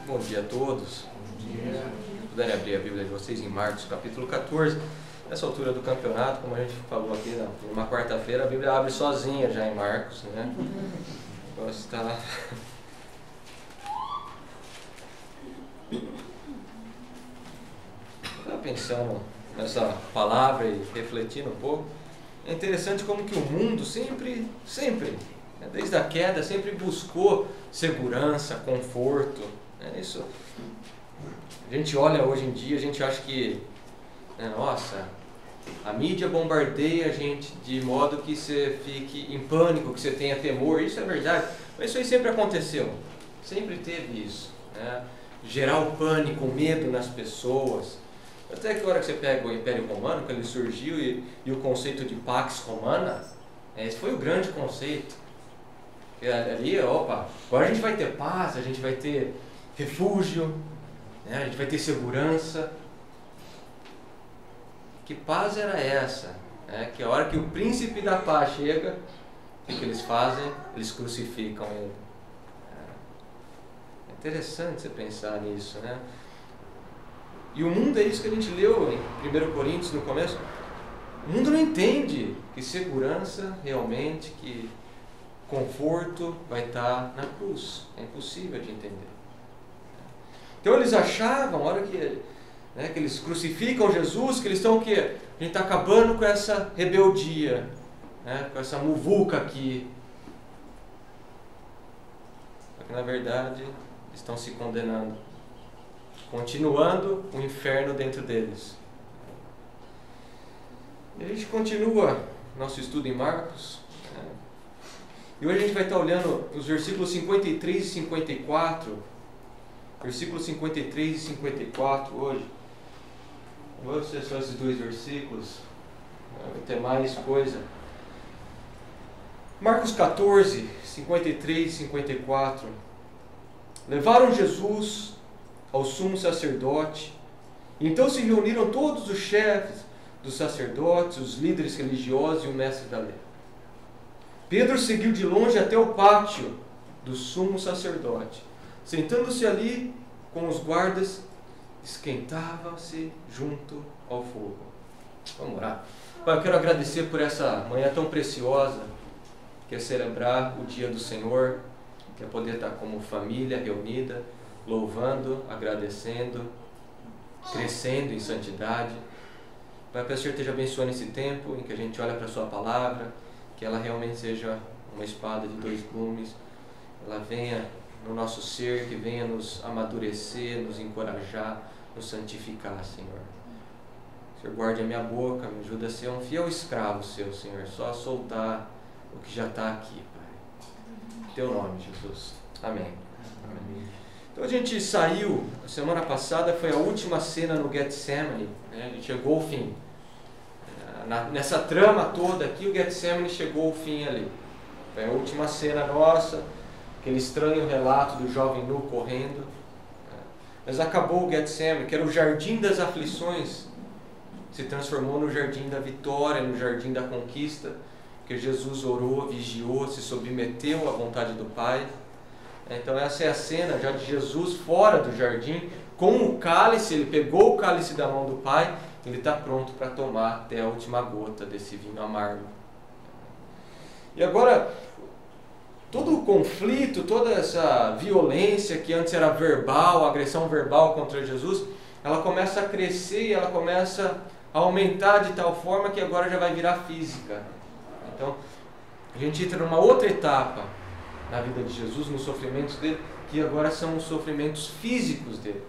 Bom dia a todos. Bom dia. Se puderem abrir a Bíblia de vocês em Marcos capítulo 14. Nessa altura do campeonato, como a gente falou aqui, numa quarta-feira, a Bíblia abre sozinha já em Marcos, né? Então está... Eu estava pensando nessa palavra e refletindo um pouco. É interessante como que o mundo sempre, né, desde a queda, sempre buscou segurança, conforto. Isso. A gente olha hoje em dia, a gente acha que, né, nossa, a mídia bombardeia a gente de modo que você fique em pânico, que você tenha temor. Isso é verdade, mas isso aí sempre aconteceu. Sempre teve isso, né? Gerar o pânico, o medo nas pessoas. Até que a hora que você pega o Império Romano, que ele surgiu, e o conceito de Pax Romana, esse foi o grande conceito. Ali, opa, agora a gente vai ter paz, a gente vai ter refúgio, né? A gente vai ter segurança. Que paz era essa? Que a hora que o príncipe da paz chega, o que eles fazem? Eles crucificam ele. É interessante você pensar nisso, né? E o mundo é isso que a gente leu em 1 Coríntios no começo. O mundo não entende que segurança realmente, que conforto vai estar na cruz. É impossível de entender. Então eles achavam, a hora que eles crucificam Jesus, que eles estão o quê? A gente está acabando com essa rebeldia, né? Com essa muvuca aqui. Só que na verdade estão se condenando, continuando o inferno dentro deles. E a gente continua nosso estudo em Marcos, né? E hoje a gente vai estar olhando os versículos 53 e 54. Versículos 53 e 54 hoje. Não vou ser só esses dois versículos, vai ter mais coisa. Marcos 14, 53 e 54. Levaram Jesus ao sumo sacerdote. Então se reuniram todos os chefes dos sacerdotes, os líderes religiosos e o mestre da lei. Pedro seguiu de longe até o pátio do sumo sacerdote. Sentando-se ali com os guardas, esquentava-se junto ao fogo. Vamos orar. Pai, eu quero agradecer por essa manhã tão preciosa, que é celebrar o dia do Senhor, que é poder estar como família reunida, louvando, agradecendo, crescendo em santidade. Pai, peço que o Senhor esteja abençoando esse tempo em que a gente olha para a Sua palavra, que ela realmente seja uma espada de dois gumes, ela venha no nosso ser, que venha nos amadurecer, nos encorajar, nos santificar, Senhor. Senhor, guarde a minha boca, me ajuda a ser um fiel escravo Seu, Senhor, só a soltar o que já está aqui, Pai. Em Teu nome, Jesus. Amém. Amém. Então a gente saiu, a semana passada foi a última cena no Getsemane, né? A gente chegou ao fim. Nessa trama toda aqui, o Getsemane chegou ao fim ali. Foi a última cena nossa, aquele estranho relato do jovem nu correndo. Mas acabou o Getsemane, que era o jardim das aflições, se transformou no jardim da vitória, no jardim da conquista, porque Jesus orou, vigiou, se submeteu à vontade do Pai. Então essa é a cena já de Jesus fora do jardim, com o cálice. Ele pegou o cálice da mão do Pai, ele está pronto para tomar até a última gota desse vinho amargo. E agora, todo o conflito, toda essa violência que antes era verbal, agressão verbal contra Jesus, ela começa a crescer e ela começa a aumentar de tal forma que agora já vai virar física. Então, a gente entra numa outra etapa na vida de Jesus, nos sofrimentos dele, que agora são os sofrimentos físicos dele.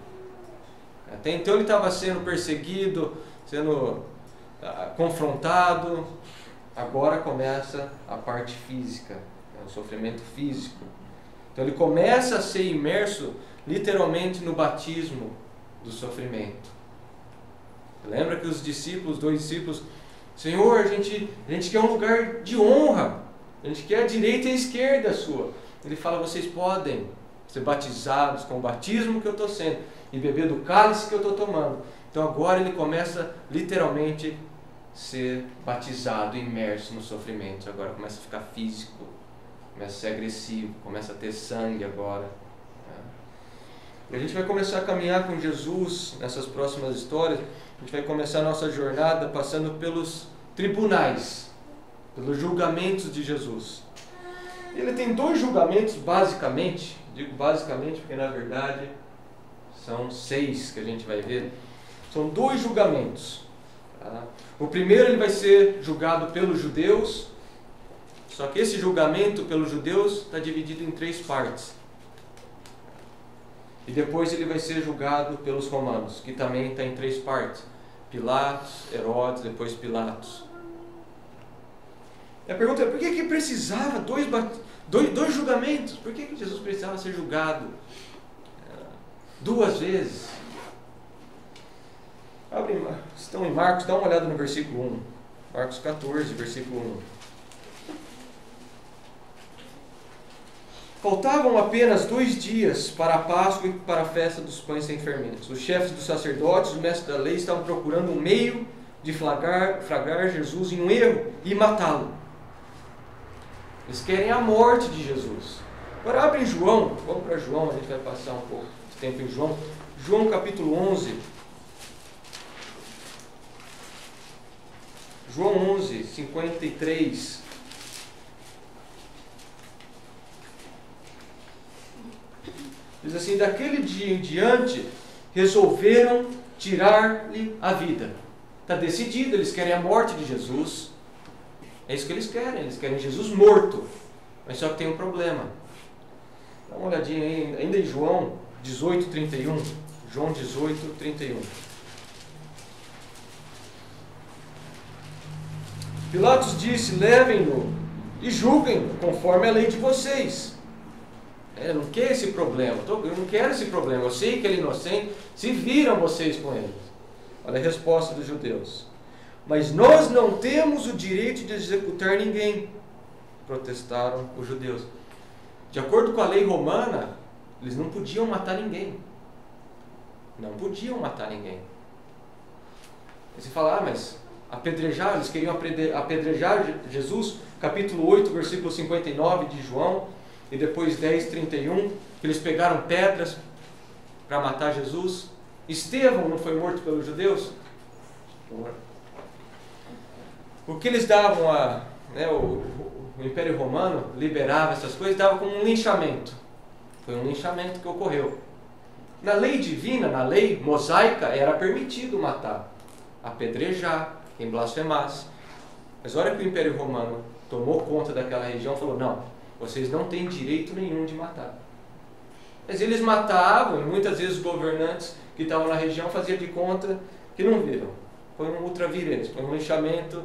Até então ele estava sendo perseguido, sendo confrontado, agora começa a parte física, o sofrimento físico. Então ele começa a ser imerso literalmente no batismo do sofrimento. Lembra que os dois discípulos, Senhor, a gente quer um lugar de honra, a gente quer a direita e a esquerda sua. Ele fala, vocês podem ser batizados com o batismo que eu estou sendo e beber do cálice que eu estou tomando. Então agora ele começa literalmente a ser batizado, imerso no sofrimento. Agora começa a ficar físico, começa a ser agressivo, começa a ter sangue agora. E a gente vai começar a caminhar com Jesus nessas próximas histórias. A gente vai começar a nossa jornada passando pelos tribunais, pelos julgamentos de Jesus. Ele tem 2 julgamentos basicamente, digo basicamente porque na verdade são 6 que a gente vai ver. São 2 julgamentos. Tá? O primeiro ele vai ser julgado pelos judeus, só que esse julgamento pelos judeus está dividido em 3 partes. E depois ele vai ser julgado pelos romanos, que também está em 3 partes. Pilatos, Herodes, depois Pilatos. E a pergunta é, por que precisava 2 julgamentos? Por que Jesus precisava ser julgado 2 vezes? Estão em Marcos, dá uma olhada no versículo 1. Marcos 14, versículo 1. Faltavam apenas 2 dias para a Páscoa e para a festa dos pães sem fermentos. Os chefes dos sacerdotes, os mestres da lei, estavam procurando um meio de flagrar Jesus em um erro e matá-lo. Eles querem a morte de Jesus. Agora abre em João, vamos para João, a gente vai passar um pouco de tempo em João. João capítulo 11. João 11, 53. Diz assim, daquele dia em diante, resolveram tirar-lhe a vida. Está decidido, eles querem a morte de Jesus. É isso que eles querem Jesus morto. Mas só que tem um problema. Dá uma olhadinha aí, ainda em João 18, 31. João 18, 31. Pilatos disse, levem-no e julguem-no conforme a lei de vocês. Eu não quero esse problema, eu não quero esse problema, eu sei que ele é inocente, se viram vocês com ele. Olha a resposta dos judeus. Mas nós não temos o direito de executar ninguém, protestaram os judeus. De acordo com a lei romana, eles não podiam matar ninguém. Não podiam matar ninguém. E você fala, mas apedrejar, eles queriam apedrejar Jesus, capítulo 8, versículo 59 de João, e depois 10, 31, que eles pegaram pedras para matar Jesus. Estevão não foi morto pelos judeus? O que eles davam o Império Romano liberava essas coisas, dava como um linchamento. Foi um linchamento que ocorreu. Na lei divina, na lei mosaica, era permitido matar, apedrejar, quem blasfemasse. Mas a hora que o Império Romano tomou conta daquela região, falou, não, vocês não têm direito nenhum de matar. Mas eles matavam, e muitas vezes os governantes que estavam na região faziam de conta que não viram. Foi um ultravirês, foi um linchamento,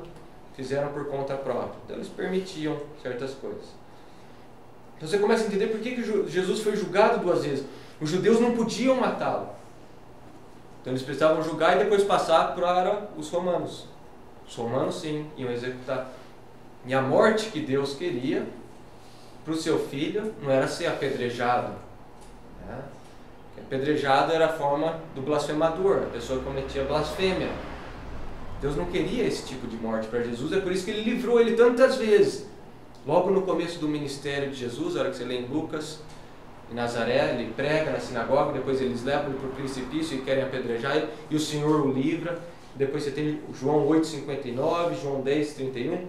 fizeram por conta própria. Então eles permitiam certas coisas. Então você começa a entender por que Jesus foi julgado 2 vezes. Os judeus não podiam matá-lo. Então eles precisavam julgar e depois passar para os romanos. Os romanos sim, iam executar. E a morte que Deus queria para o seu filho não era ser apedrejado. Né? Apedrejado era a forma do blasfemador, a pessoa que cometia blasfêmia. Deus não queria esse tipo de morte para Jesus, é por isso que Ele livrou ele tantas vezes. Logo no começo do ministério de Jesus, a hora que você lê em Lucas, em Nazaré, Ele prega na sinagoga, depois eles levam Ele para o precipício e querem apedrejar Ele, e o Senhor o livra. Depois você tem João 8,59, João 10,31.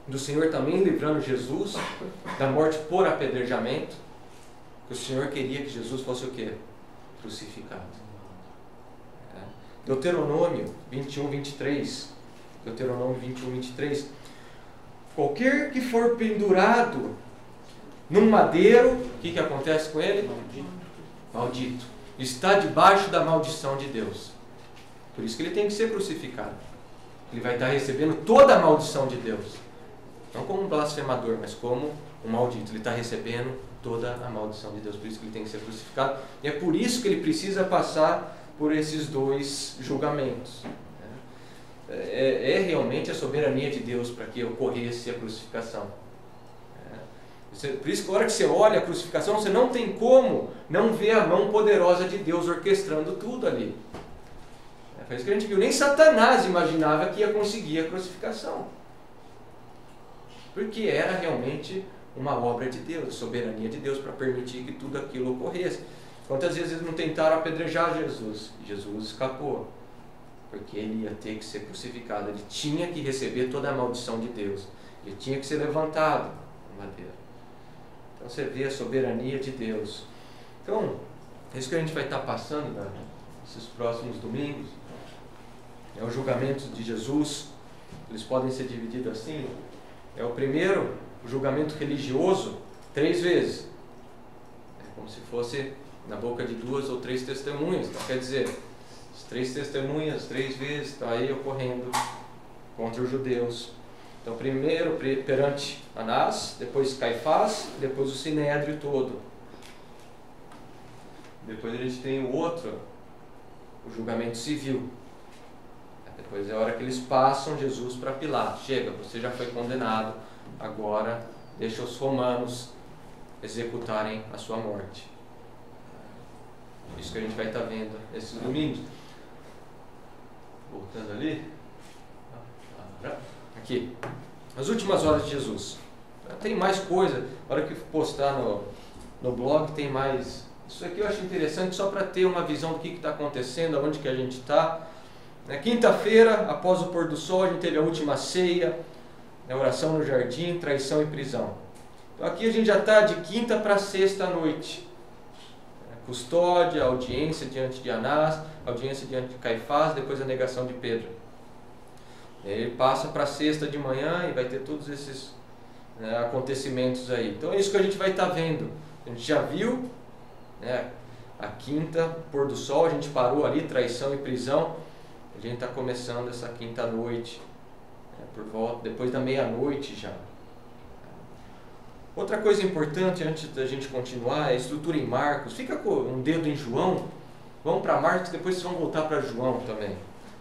Do Senhor também livrando Jesus da morte por apedrejamento, que o Senhor queria que Jesus fosse o quê? Crucificado. Deuteronômio 21, 23. Deuteronômio 21, 23. Qualquer que for pendurado num madeiro, o que acontece com ele? Maldito. Está debaixo da maldição de Deus. Por isso que ele tem que ser crucificado. Ele vai estar recebendo toda a maldição de Deus. Não como um blasfemador, mas como um maldito. Ele está recebendo toda a maldição de Deus. Por isso que ele tem que ser crucificado. E é por isso que ele precisa passar por esses 2 julgamentos. É realmente a soberania de Deus para que ocorresse a crucificação. Por isso que na hora que você olha a crucificação, você não tem como não ver a mão poderosa de Deus orquestrando tudo ali. Foi isso que a gente viu. Nem Satanás imaginava que ia conseguir a crucificação. Porque era realmente uma obra de Deus, soberania de Deus, para permitir que tudo aquilo ocorresse. Quantas vezes eles não tentaram apedrejar Jesus? E Jesus escapou, porque ele ia ter que ser crucificado, ele tinha que receber toda a maldição de Deus, ele tinha que ser levantado no madeiro. Então você vê a soberania de Deus. Então, é isso que a gente vai estar passando nesses próximos domingos. É o julgamento de Jesus. Eles podem ser divididos assim. É o primeiro, o julgamento religioso, 3 vezes. É como se fosse na boca de 2 ou 3 testemunhas. Então, quer dizer, as 3 testemunhas, 3 vezes, está aí ocorrendo contra os judeus. Então, primeiro perante Anás, depois Caifás, depois o Sinédrio todo. Depois a gente tem o outro, o julgamento civil. Depois é a hora que eles passam Jesus para Pilatos. Chega, você já foi condenado, agora deixa os romanos executarem a sua morte. Isso que a gente vai estar vendo esses domingos. Voltando ali. Aqui. As últimas horas de Jesus. Tem mais coisa. Na hora que postar no blog tem mais. Isso aqui eu acho interessante só para ter uma visão do que está acontecendo, aonde que a gente está. Na quinta-feira, após o pôr do sol, a gente teve a última ceia, a oração no jardim, traição e prisão. Então aqui a gente já está de quinta para sexta à noite. Custódia, audiência diante de Anás, audiência diante de Caifás, depois a negação de Pedro. E aí ele passa para sexta de manhã e vai ter todos esses acontecimentos aí. Então é isso que a gente vai estar vendo. A gente já viu a quinta, pôr do sol, a gente parou ali, traição e prisão. A gente está começando essa quinta noite, por volta, depois da meia-noite já. Outra coisa importante antes da gente continuar é a estrutura em Marcos. Fica com um dedo em João. Vamos para Marcos, depois vocês vão voltar para João também.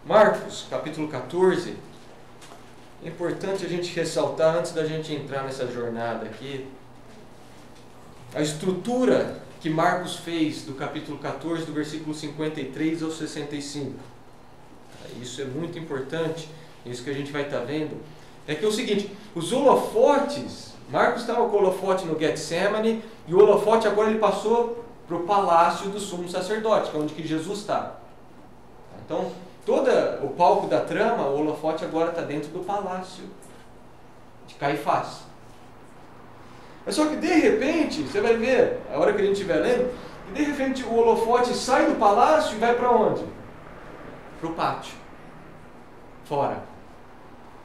Marcos, capítulo 14. É importante a gente ressaltar, antes da gente entrar nessa jornada aqui, a estrutura que Marcos fez do capítulo 14, do versículo 53 ao 65. Isso é muito importante, isso que a gente vai estar vendo. É que é o seguinte, os holofotes, Marcos estava com o holofote no Getsemane, e o holofote agora ele passou para o palácio do sumo sacerdote, que é onde que Jesus está. Então, todo o palco da trama, o holofote agora está dentro do palácio de Caifás. Mas só que de repente, você vai ver, a hora que a gente estiver lendo, que de repente o holofote sai do palácio e vai para onde? Para o pátio. Fora.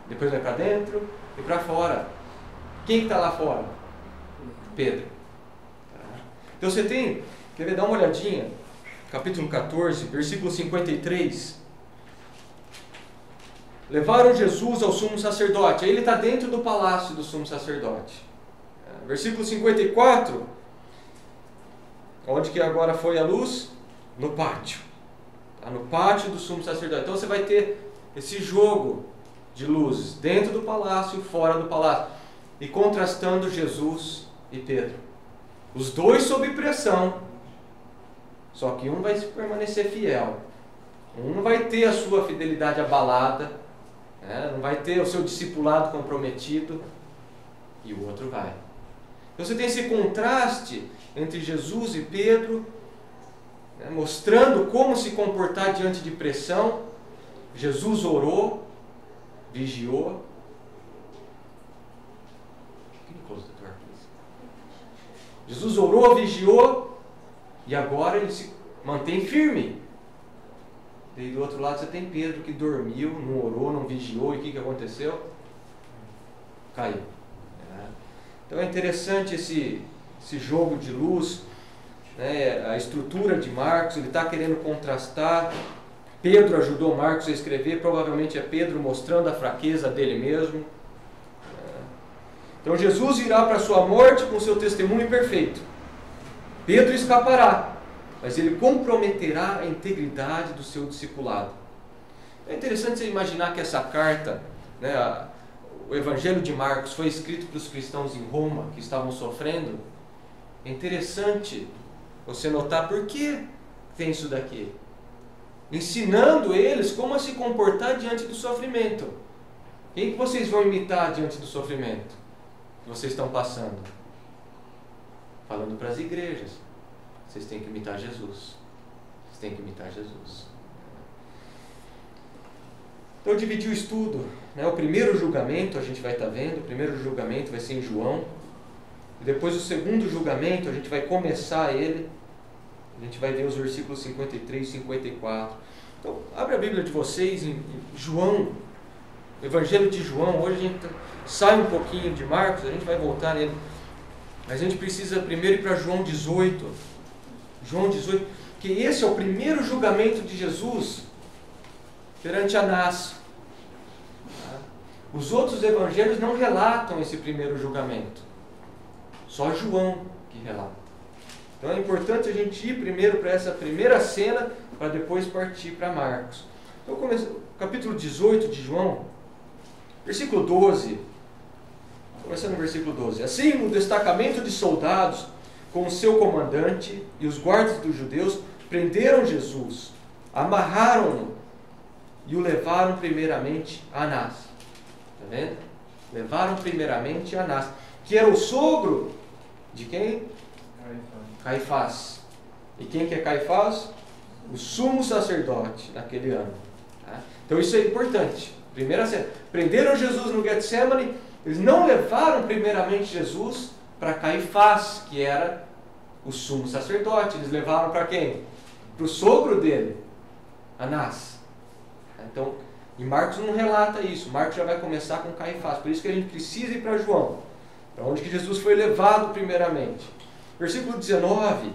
Depois vai para dentro e para fora. Quem está lá fora? Pedro. Então você tem, quer ver, dá uma olhadinha, capítulo 14, versículo 53. Levaram Jesus ao sumo sacerdote. Aí ele está dentro do palácio do sumo sacerdote. Versículo 54. Onde que agora foi a luz? No pátio. Está no pátio do sumo sacerdote. Então você vai ter esse jogo de luzes dentro do palácio e fora do palácio. E contrastando Jesus e Pedro. Os dois sob pressão. Só que um vai permanecer fiel. Um não vai ter a sua fidelidade abalada. Não vai ter o seu discipulado comprometido. E o outro vai. Então você tem esse contraste entre Jesus e Pedro, mostrando como se comportar diante de pressão. Jesus orou, vigiou. Jesus orou, vigiou, e agora ele se mantém firme. E do outro lado você tem Pedro que dormiu, não orou, não vigiou, e o que aconteceu? Caiu. Então é interessante esse jogo de luz, a estrutura de Marcos, ele está querendo contrastar. Pedro ajudou Marcos a escrever, provavelmente é Pedro mostrando a fraqueza dele mesmo. Então Jesus irá para a sua morte com seu testemunho perfeito. Pedro escapará, mas ele comprometerá a integridade do seu discipulado. É interessante você imaginar que essa carta, o Evangelho de Marcos, foi escrito para os cristãos em Roma que estavam sofrendo. É interessante você notar por que tem isso daqui. Ensinando eles como a se comportar diante do sofrimento. Quem que vocês vão imitar diante do sofrimento que vocês estão passando? Falando para as igrejas. vocês têm que imitar Jesus. Vocês têm que imitar Jesus. Então eu dividi o estudo, né? O primeiro julgamento a gente vai estar vendo, o primeiro julgamento vai ser em João, e depois o segundo julgamento a gente vai começar ele, a gente vai ver os versículos 53 e 54. Então abre a Bíblia de vocês em João, o Evangelho de João. Hoje a gente sai um pouquinho de Marcos, a gente vai voltar nele, mas a gente precisa primeiro ir para João 18, que esse é o primeiro julgamento de Jesus perante Anás. Os outros evangelhos não relatam esse primeiro julgamento. Só João que relata. Então é importante a gente ir primeiro para essa primeira cena, para depois partir para Marcos. Então, capítulo 18 de João, versículo 12. Começando no versículo 12. Assim, o destacamento de soldados, com o seu comandante e os guardas dos judeus, prenderam Jesus, amarraram-no e o levaram primeiramente a Anás. Está vendo? Levaram primeiramente a Anás, que era o sogro de quem? Caifás. E quem que é Caifás? O sumo sacerdote naquele ano. Tá? Então isso é importante. Primeira cena. Prenderam Jesus no Getsemane, eles não levaram primeiramente Jesus para Caifás, que era o sumo sacerdote. Eles levaram para quem? Para o sogro dele, Anás. Então, e Marcos não relata isso. Marcos já vai começar com Caifás. Por isso que a gente precisa ir para João, para onde que Jesus foi levado primeiramente. Versículo 19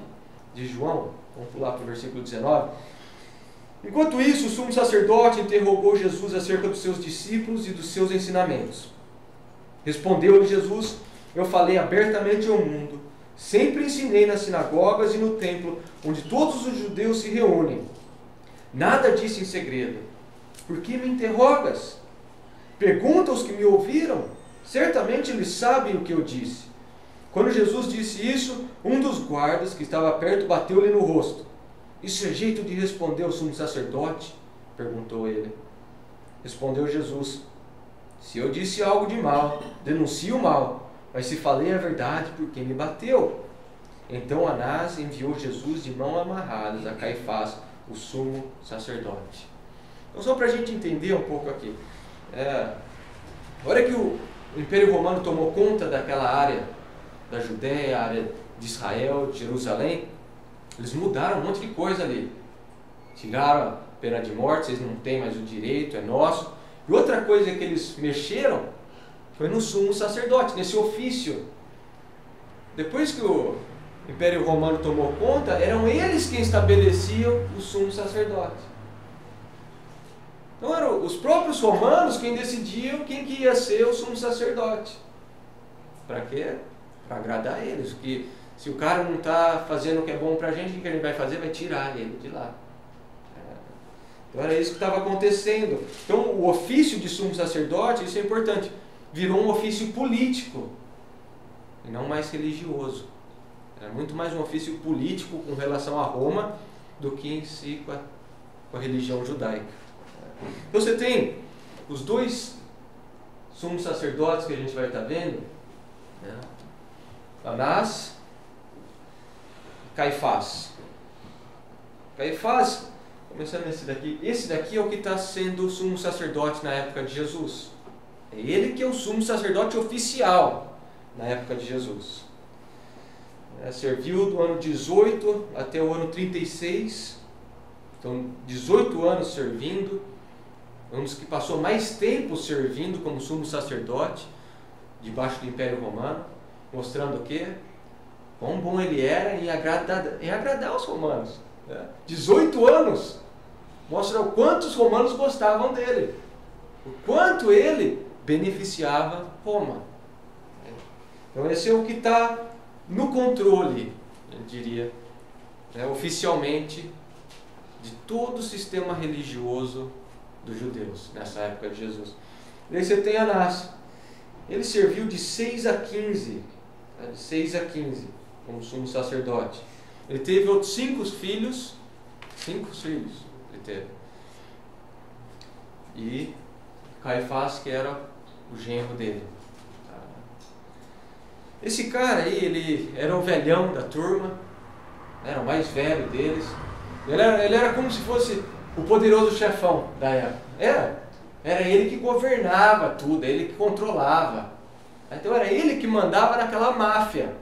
de João. Vamos pular para o versículo 19. Enquanto isso, o sumo sacerdote interrogou Jesus acerca dos seus discípulos e dos seus ensinamentos. Respondeu-lhe Jesus: eu falei abertamente ao mundo. Sempre ensinei nas sinagogas e no templo, onde todos os judeus se reúnem. Nada disse em segredo. Por que me interrogas? Pergunta aos que me ouviram. Certamente eles sabem o que eu disse. Quando Jesus disse isso, um dos guardas que estava perto bateu-lhe no rosto. Isso é jeito de responder ao sumo sacerdote? Perguntou ele. Respondeu Jesus: se eu disse algo de mal, denuncio o mal. Mas se falei a verdade, por que me bateu? Então Anás enviou Jesus de mãos amarradas a Caifás, o sumo sacerdote. Então, só para a gente entender um pouco aqui. A hora que o Império Romano tomou conta daquela área da Judéia, a área de Israel, de Jerusalém, eles mudaram um monte de coisa ali. Tiraram a pena de morte, vocês não têm mais o direito, é nosso. E outra coisa que eles mexeram foi no sumo sacerdote, nesse ofício. Depois que o Império Romano tomou conta, eram eles quem estabeleciam o sumo sacerdote. Então eram os próprios romanos quem decidiam quem que ia ser o sumo sacerdote. Para quê? Para agradar eles. Porque se o cara não está fazendo o que é bom para a gente, o que a gente vai fazer? Vai tirar ele de lá. Então era isso que estava acontecendo. Então o ofício de sumo sacerdote, isso é importante, virou um ofício político e não mais religioso. Era muito mais um ofício político com relação a Roma do que em si com a religião judaica. Então você tem os dois sumos sacerdotes que a gente vai estar vendo, né? Anás e Caifás. Caifás, começando esse daqui é o que está sendo o sumo sacerdote na época de Jesus. É ele que é o sumo sacerdote oficial na época de Jesus. Serviu do ano 18 até o ano 36, então 18 anos servindo, um dos que passou mais tempo servindo como sumo sacerdote debaixo do Império Romano, mostrando o quê? Quão bom ele era em agradar os romanos. 18 anos mostra o quanto os romanos gostavam dele, o quanto ele beneficiava Roma. Então esse é o que está no controle, eu diria, oficialmente, de todo o sistema religioso dos judeus, nessa época de Jesus. E aí você tem Anás. Ele serviu de 6 a 15, de 6 a 15, como sumo sacerdote. Ele teve outros 5 filhos ele teve. E Caifás, que era o genro dele. Esse cara aí, ele era o velhão da turma, era o mais velho deles. Ele era como se fosse o poderoso chefão da época. Era ele que governava tudo, ele que controlava. Então era ele que mandava naquela máfia,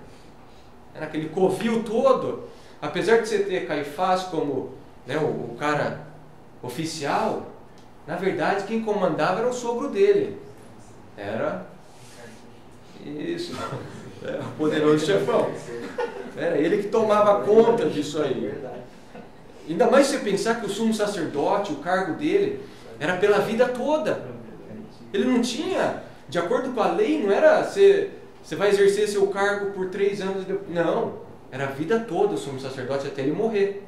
naquele covil todo. Apesar de você ter Caifás como, né, o cara oficial, na verdade quem comandava era o sogro dele. Era isso, o poderoso chefão. Era ele que tomava conta disso aí. Ainda mais se você pensar que o sumo sacerdote, o cargo dele, era pela vida toda. Ele não tinha, de acordo com a lei, não era você vai exercer seu cargo por 3 anos. Não, era a vida toda o sumo sacerdote até ele morrer.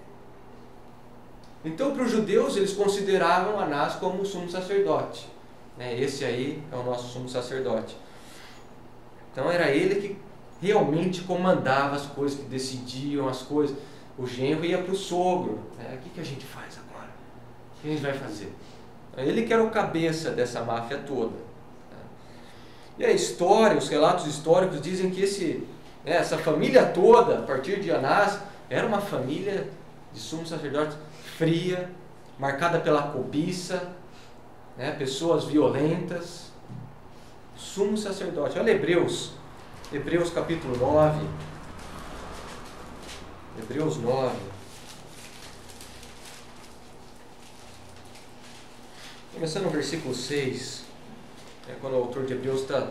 Então, para os judeus, eles consideravam Anás como o sumo sacerdote. Esse aí é o nosso sumo sacerdote. Então, era ele que realmente comandava as coisas, que decidiam as coisas. O genro ia para o sogro. O que a gente faz agora? O que a gente vai fazer? Ele que era o cabeça dessa máfia toda. E a história, os relatos históricos dizem que essa família toda, a partir de Anás, era uma família de sumos sacerdotes fria, marcada pela cobiça, pessoas violentas. Sumo sacerdote. Olha Hebreus capítulo 9. Hebreus 9. Começando no versículo 6, quando o autor de Hebreus está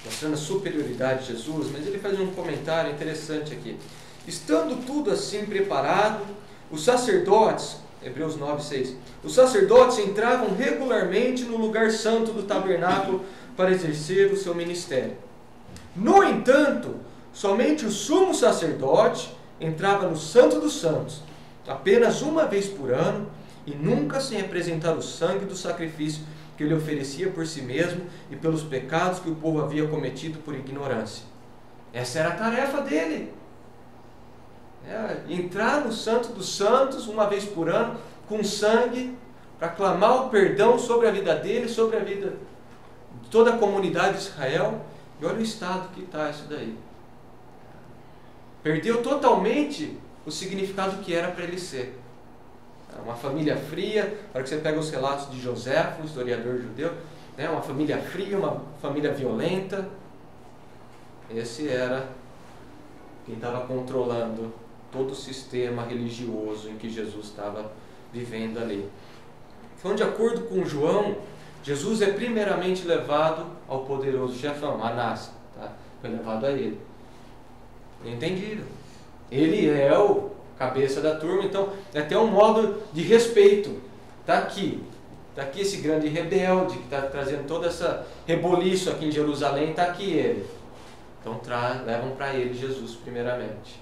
mostrando a superioridade de Jesus, mas ele faz um comentário interessante aqui. Estando tudo assim preparado, os sacerdotes, Hebreus 9, 6, os sacerdotes entravam regularmente no lugar santo do tabernáculo para exercer o seu ministério. No entanto, somente o sumo sacerdote entrava no Santo dos Santos, apenas uma vez por ano, e nunca sem apresentar o sangue do sacrifício que ele oferecia por si mesmo e pelos pecados que o povo havia cometido por ignorância. Essa era a tarefa dele. Entrar no Santo dos Santos uma vez por ano, com sangue, para clamar o perdão sobre a vida dele, sobre a vida de toda a comunidade de Israel. E olha o estado que está isso daí. Perdeu totalmente o significado que era para ele ser. Uma família fria, para que você pega os relatos de Joséfo, o historiador judeu, uma família fria, uma família violenta. Esse era quem estava controlando todo o sistema religioso em que Jesus estava vivendo ali. Então, de acordo com João, Jesus é primeiramente levado ao poderoso chefão, Anás. Foi levado a ele. Entendido? Ele é o cabeça da turma, então é até um modo de respeito. Está aqui esse grande rebelde que está trazendo toda essa reboliço aqui em Jerusalém, está aqui ele. Então levam para ele Jesus primeiramente.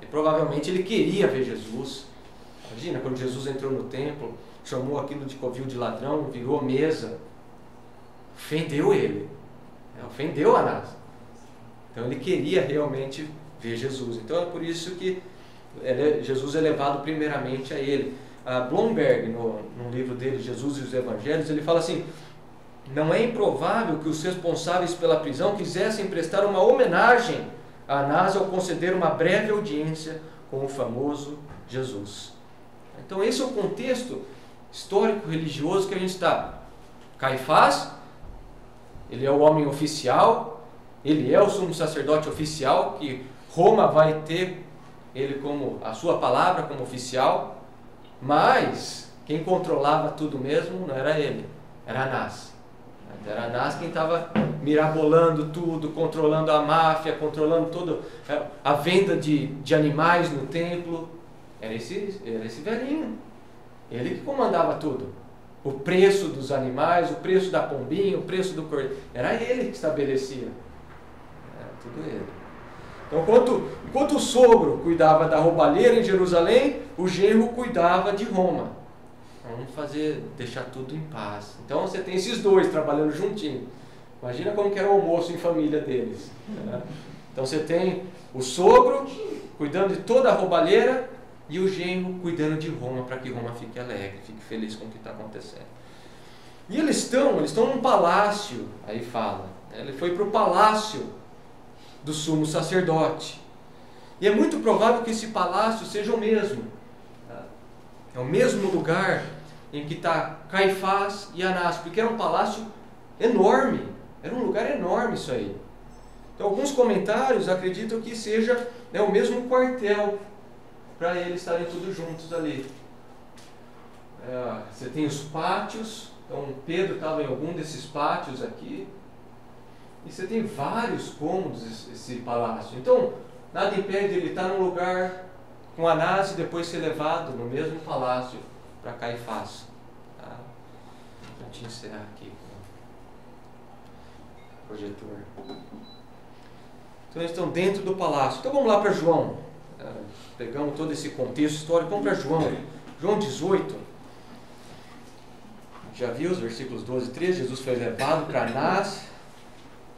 E provavelmente ele queria ver Jesus. Imagina quando Jesus entrou no templo, chamou aquilo de covil de ladrão, virou mesa, ofendeu ele, ofendeu Anás. Então ele queria realmente ver Jesus. Então é por isso que Jesus é levado primeiramente a ele. Blomberg, no livro dele, Jesus e os Evangelhos, ele fala assim: não é improvável que os responsáveis pela prisão quisessem prestar uma homenagem a Anás ao conceder uma breve audiência com o famoso Jesus. Então esse é o contexto histórico religioso que a gente está. Caifás, ele é o homem oficial, ele é o sumo sacerdote oficial, que Roma vai ter ele como a sua palavra como oficial, mas quem controlava tudo mesmo não era ele, era Anás. Era Anás quem estava mirabolando tudo, controlando a máfia, controlando toda a venda de animais no templo. Era esse velhinho. Ele que comandava tudo. O preço dos animais, o preço da pombinha, o preço do cordeiro. Era ele que estabelecia. Era tudo ele. Então, enquanto o sogro cuidava da roubalheira em Jerusalém, o genro cuidava de Roma. Vamos deixar tudo em paz. Então você tem esses dois trabalhando juntinho. Imagina como que era o almoço em família deles. Né? Então você tem o sogro cuidando de toda a roubalheira e o genro cuidando de Roma, para que Roma fique alegre, fique feliz com o que está acontecendo. E eles estão num palácio, aí fala. Ele foi para o palácio do sumo sacerdote. E é muito provável que esse palácio seja o mesmo. É o mesmo lugar em que está Caifás e Anás, porque era um palácio enorme. Era um lugar enorme isso aí. Então, alguns comentários acreditam que seja, né, o mesmo quartel para eles estarem todos juntos ali. Você tem os pátios. Então, Pedro estava em algum desses pátios aqui. E você tem vários cômodos esse palácio. Então, nada impede ele estar num lugar com Anás e depois ser levado no mesmo palácio para Caifás. Tá? Para te encerrar aqui com o projetor. Então, eles estão dentro do palácio. Então, vamos lá para João. Pegamos todo esse contexto histórico. Vamos para João. João 18. Já viu os versículos 12 e 13? Jesus foi levado para Anás.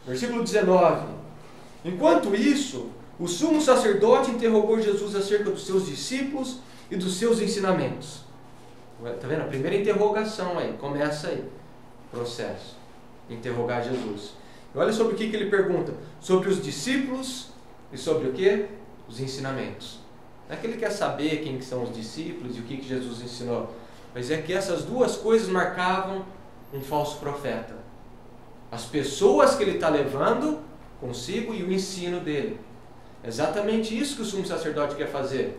Versículo 19. Enquanto isso, o sumo sacerdote interrogou Jesus acerca dos seus discípulos e dos seus ensinamentos. Está vendo? A primeira interrogação aí, começa aí o processo. Interrogar Jesus. E olha sobre o que ele pergunta. Sobre os discípulos e sobre o que? Os ensinamentos. Não é que ele quer saber quem são os discípulos e o que Jesus ensinou. Mas é que essas duas coisas marcavam um falso profeta. As pessoas que ele está levando consigo e o ensino dele. É exatamente isso que o sumo sacerdote quer fazer.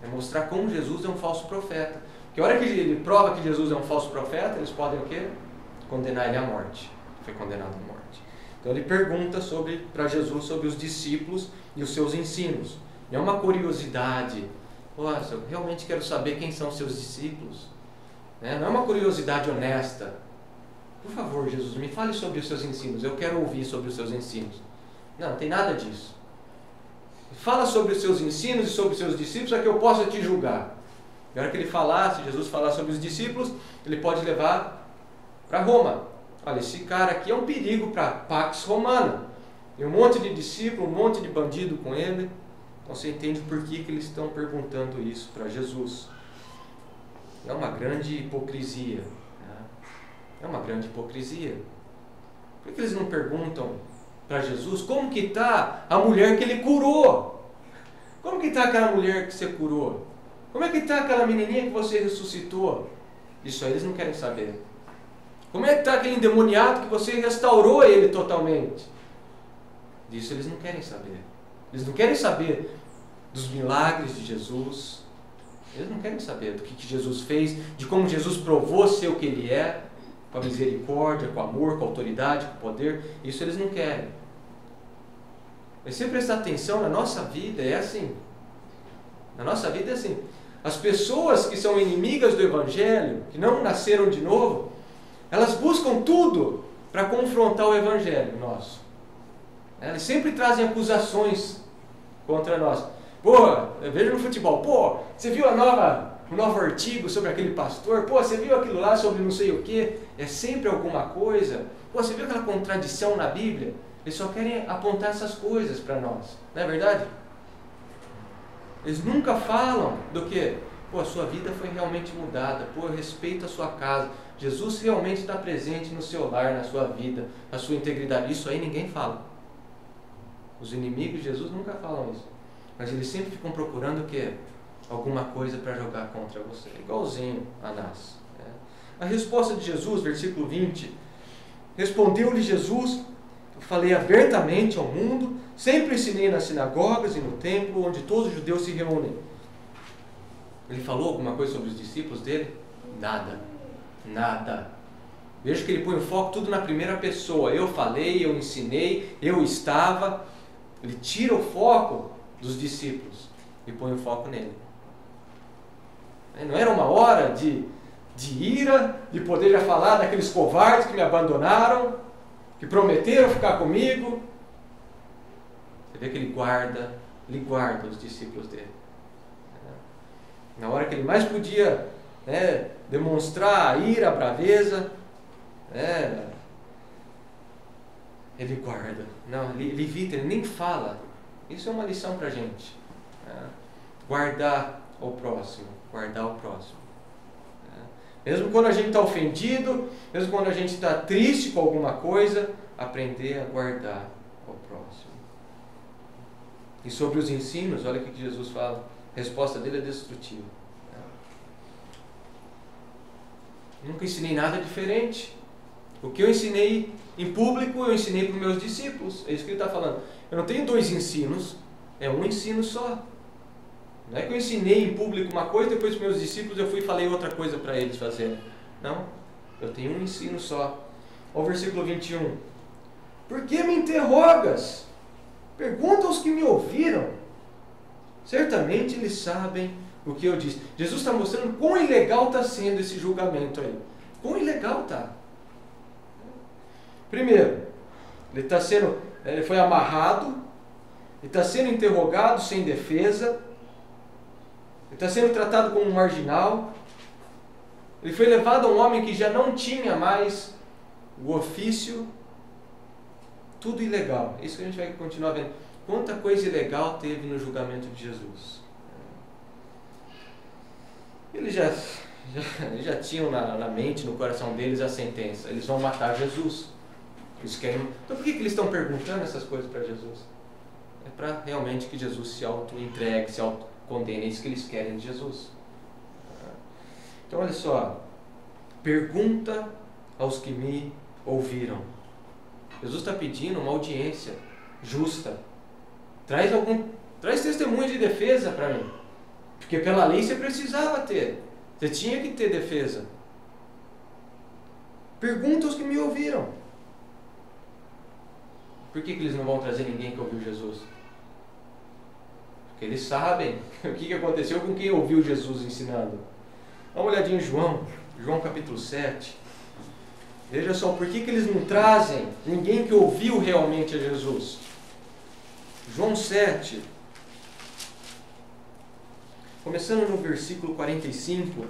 É mostrar como Jesus é um falso profeta. Porque a hora que ele prova que Jesus é um falso profeta, eles podem o quê? Condenar ele à morte. Foi condenado à morte. Então ele pergunta para Jesus sobre os discípulos e os seus ensinos. Não é uma curiosidade. Nossa, eu realmente quero saber quem são os seus discípulos. Não é uma curiosidade honesta. Por favor, Jesus, me fale sobre os seus ensinos. Eu quero ouvir sobre os seus ensinos. Não tem nada disso. Fala sobre os seus ensinos e sobre os seus discípulos para que eu possa te julgar. Na hora que ele falasse, Jesus falar sobre os discípulos, ele pode levar para Roma. Olha, esse cara aqui é um perigo para a Pax Romana. Tem um monte de discípulo, um monte de bandido com ele. Então você entende por que eles estão perguntando isso para Jesus. É uma grande hipocrisia. Né? É uma grande hipocrisia. Por que eles não perguntam para Jesus como que está a mulher que ele curou? Como que está aquela mulher que você curou? Como é que está aquela menininha que você ressuscitou? Isso aí eles não querem saber. Como é que está aquele endemoniado que você restaurou ele totalmente? Disso eles não querem saber. Eles não querem saber dos milagres de Jesus. Eles não querem saber do que Jesus fez, de como Jesus provou ser o que ele é, com a misericórdia, com o amor, com a autoridade, com o poder. Isso eles não querem. Mas se prestar atenção, na nossa vida é assim. Na nossa vida é assim. As pessoas que são inimigas do Evangelho, que não nasceram de novo, elas buscam tudo para confrontar o Evangelho nosso. Elas sempre trazem acusações contra nós. Pô, eu vejo no futebol, pô, você viu o novo artigo sobre aquele pastor? Pô, você viu aquilo lá sobre não sei o quê? É sempre alguma coisa. Pô, você viu aquela contradição na Bíblia? Eles só querem apontar essas coisas para nós. Não é verdade? Eles nunca falam do que, pô, a sua vida foi realmente mudada. Pô, eu respeito a sua casa. Jesus realmente está presente no seu lar, na sua vida, na sua integridade. Isso aí ninguém fala. Os inimigos de Jesus nunca falam isso. Mas eles sempre ficam procurando o quê? Alguma coisa para jogar contra você. Igualzinho a Anás. Né? A resposta de Jesus, versículo 20. Respondeu-lhe Jesus: eu falei abertamente ao mundo, sempre ensinei nas sinagogas e no templo, onde todos os judeus se reúnem. Ele falou alguma coisa sobre os discípulos dele? Nada. Nada. Veja que ele põe o foco tudo na primeira pessoa. Eu falei, eu ensinei, eu estava. Ele tira o foco dos discípulos e põe o foco nele. Não era uma hora de ira, de poder já falar daqueles covardes que me abandonaram, que prometeram ficar comigo. Você vê que ele guarda os discípulos dele. Na hora que ele mais podia demonstrar a ira, a braveza, ele guarda. Não, ele evita, ele nem fala. Isso é uma lição para a gente. Guardar o próximo. Guardar o próximo. Mesmo quando a gente está ofendido, mesmo quando a gente está triste com alguma coisa, aprender a guardar o próximo. E sobre os ensinos, olha o que Jesus fala. A resposta dele é destrutiva. Nunca ensinei nada diferente. O que eu ensinei em público, eu ensinei para os meus discípulos. É isso que ele está falando. Eu não tenho 2 ensinos, é um ensino só. Não é que eu ensinei em público uma coisa, depois para os meus discípulos eu fui e falei outra coisa para eles fazerem. Não, eu tenho um ensino só. Olha o versículo 21. Por que me interrogas? Pergunta aos que me ouviram. Certamente eles sabem o que eu disse. Jesus está mostrando quão ilegal está sendo esse julgamento aí. Quão ilegal está. Primeiro, ele foi amarrado, ele está sendo interrogado sem defesa, ele está sendo tratado como um marginal, ele foi levado a um homem que já não tinha mais o ofício, tudo ilegal. Isso que a gente vai continuar vendo. Quanta coisa ilegal teve no julgamento de Jesus. Eles já tinham na mente, no coração deles a sentença. Eles vão matar Jesus. Eles querem... Então por que eles estão perguntando essas coisas para Jesus? É para realmente que Jesus se auto-entregue, se auto-condene. É isso que eles querem de Jesus. Então olha só. Pergunta aos que me ouviram. Jesus está pedindo uma audiência justa. Traz testemunho de defesa para mim. Porque pela lei você precisava ter. Você tinha que ter defesa. Pergunta aos que me ouviram. Por que eles não vão trazer ninguém que ouviu Jesus? Porque eles sabem o que aconteceu com quem ouviu Jesus ensinando. Dá uma olhadinha em João capítulo 7. Veja só, por que eles não trazem ninguém que ouviu realmente a Jesus? João 7, começando no versículo 45.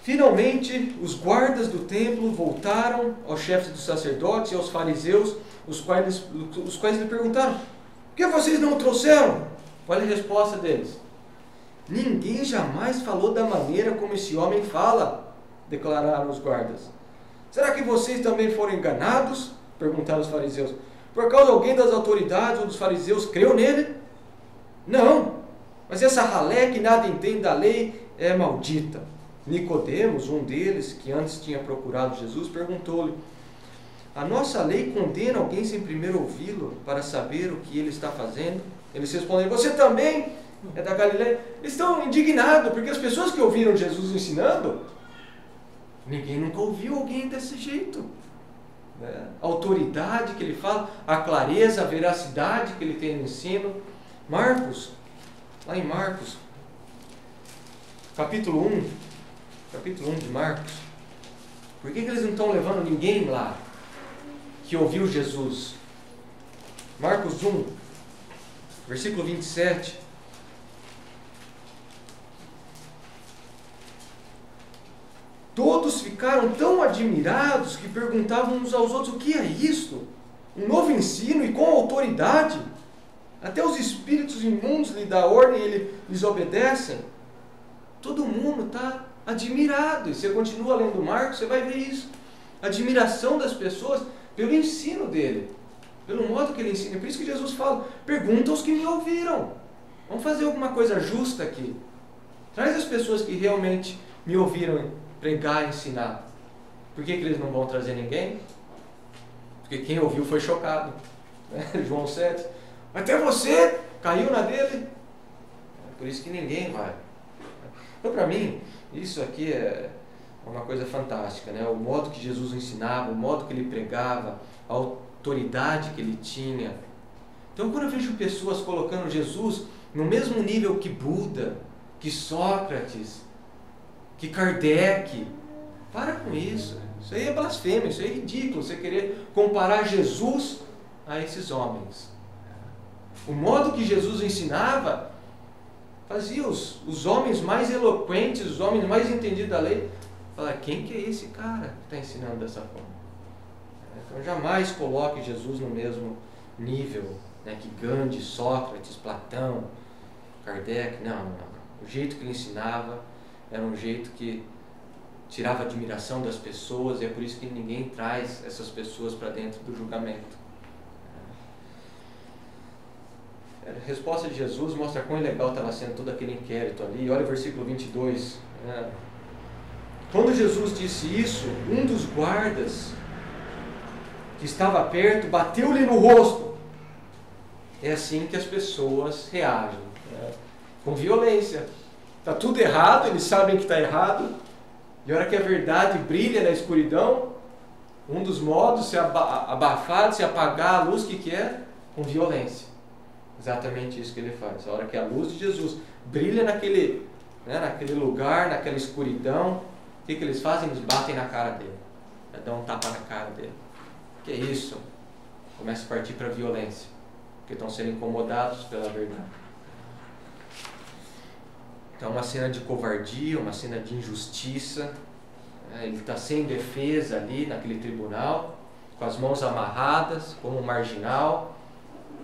Finalmente, os guardas do templo voltaram aos chefes dos sacerdotes e aos fariseus, os quais lhe perguntaram: por que vocês não o trouxeram? Olha a resposta deles: ninguém jamais falou da maneira como esse homem fala, declararam os guardas. Será que vocês também foram enganados? Perguntaram os fariseus. Por causa de alguém das autoridades ou dos fariseus creu nele? Não, mas essa ralé que nada entende da lei é maldita. Nicodemos, um deles, que antes tinha procurado Jesus, perguntou-lhe: a nossa lei condena alguém sem primeiro ouvi-lo para saber o que ele está fazendo? Eles responderam: você também é da Galileia? Eles estão indignados, porque as pessoas que ouviram Jesus ensinando, ninguém nunca ouviu alguém desse jeito. A autoridade que ele fala, a clareza, a veracidade que ele tem no ensino. Marcos, lá em Marcos, capítulo 1 de Marcos. Por que eles não estão levando ninguém lá que ouviu Jesus? Marcos 1, versículo 27. Todos ficaram tão admirados que perguntavam uns aos outros: o que é isto? Um novo ensino e com autoridade? Até os espíritos imundos lhe dão ordem e eles obedecem. Todo mundo está admirado. E você continua lendo Marcos, você vai ver isso. A admiração das pessoas pelo ensino dele, pelo modo que ele ensina. É por isso que Jesus fala: pergunta aos que me ouviram. Vamos fazer alguma coisa justa aqui. Traz as pessoas que realmente me ouviram pregar e ensinar. Por que eles não vão trazer ninguém? Porque quem ouviu foi chocado. João 7. Até você caiu na dele. Por isso que ninguém vai. Então, para mim, isso aqui é uma coisa fantástica, né? O modo que Jesus ensinava, o modo que ele pregava, a autoridade que ele tinha. Então, quando eu vejo pessoas colocando Jesus no mesmo nível que Buda, que Sócrates, que Kardec, para com isso. Isso aí é blasfêmia, isso aí é ridículo, você querer comparar Jesus a esses homens. O modo que Jesus ensinava fazia os homens mais eloquentes, os homens mais entendidos da lei, falar: quem que é esse cara que está ensinando dessa forma? Então jamais coloque Jesus no mesmo nível, né, que Gandhi, Sócrates, Platão, Kardec. Não. O jeito que ele ensinava era um jeito que tirava a admiração das pessoas, e é por isso que ninguém traz essas pessoas para dentro do julgamento. a resposta de Jesus mostra quão legal estava sendo todo aquele inquérito ali. Olha o versículo 22. Quando Jesus disse isso, um dos guardas que estava perto bateu-lhe no rosto. É assim que as pessoas reagem, com violência. Está tudo errado, eles sabem que está errado. E a hora que a verdade brilha na escuridão, um dos modos de se abafar, de se apagar a luz, que é? Com violência. Exatamente isso que ele faz. A hora que a luz de Jesus brilha naquele lugar, naquela escuridão, o que eles fazem? Eles batem na cara dele. Dão um tapa na cara dele. Que é isso? Começa a partir para a violência. Porque estão sendo incomodados pela verdade. Então, uma cena de covardia, uma cena de injustiça. Ele está sem defesa ali naquele tribunal, com as mãos amarradas, como um marginal,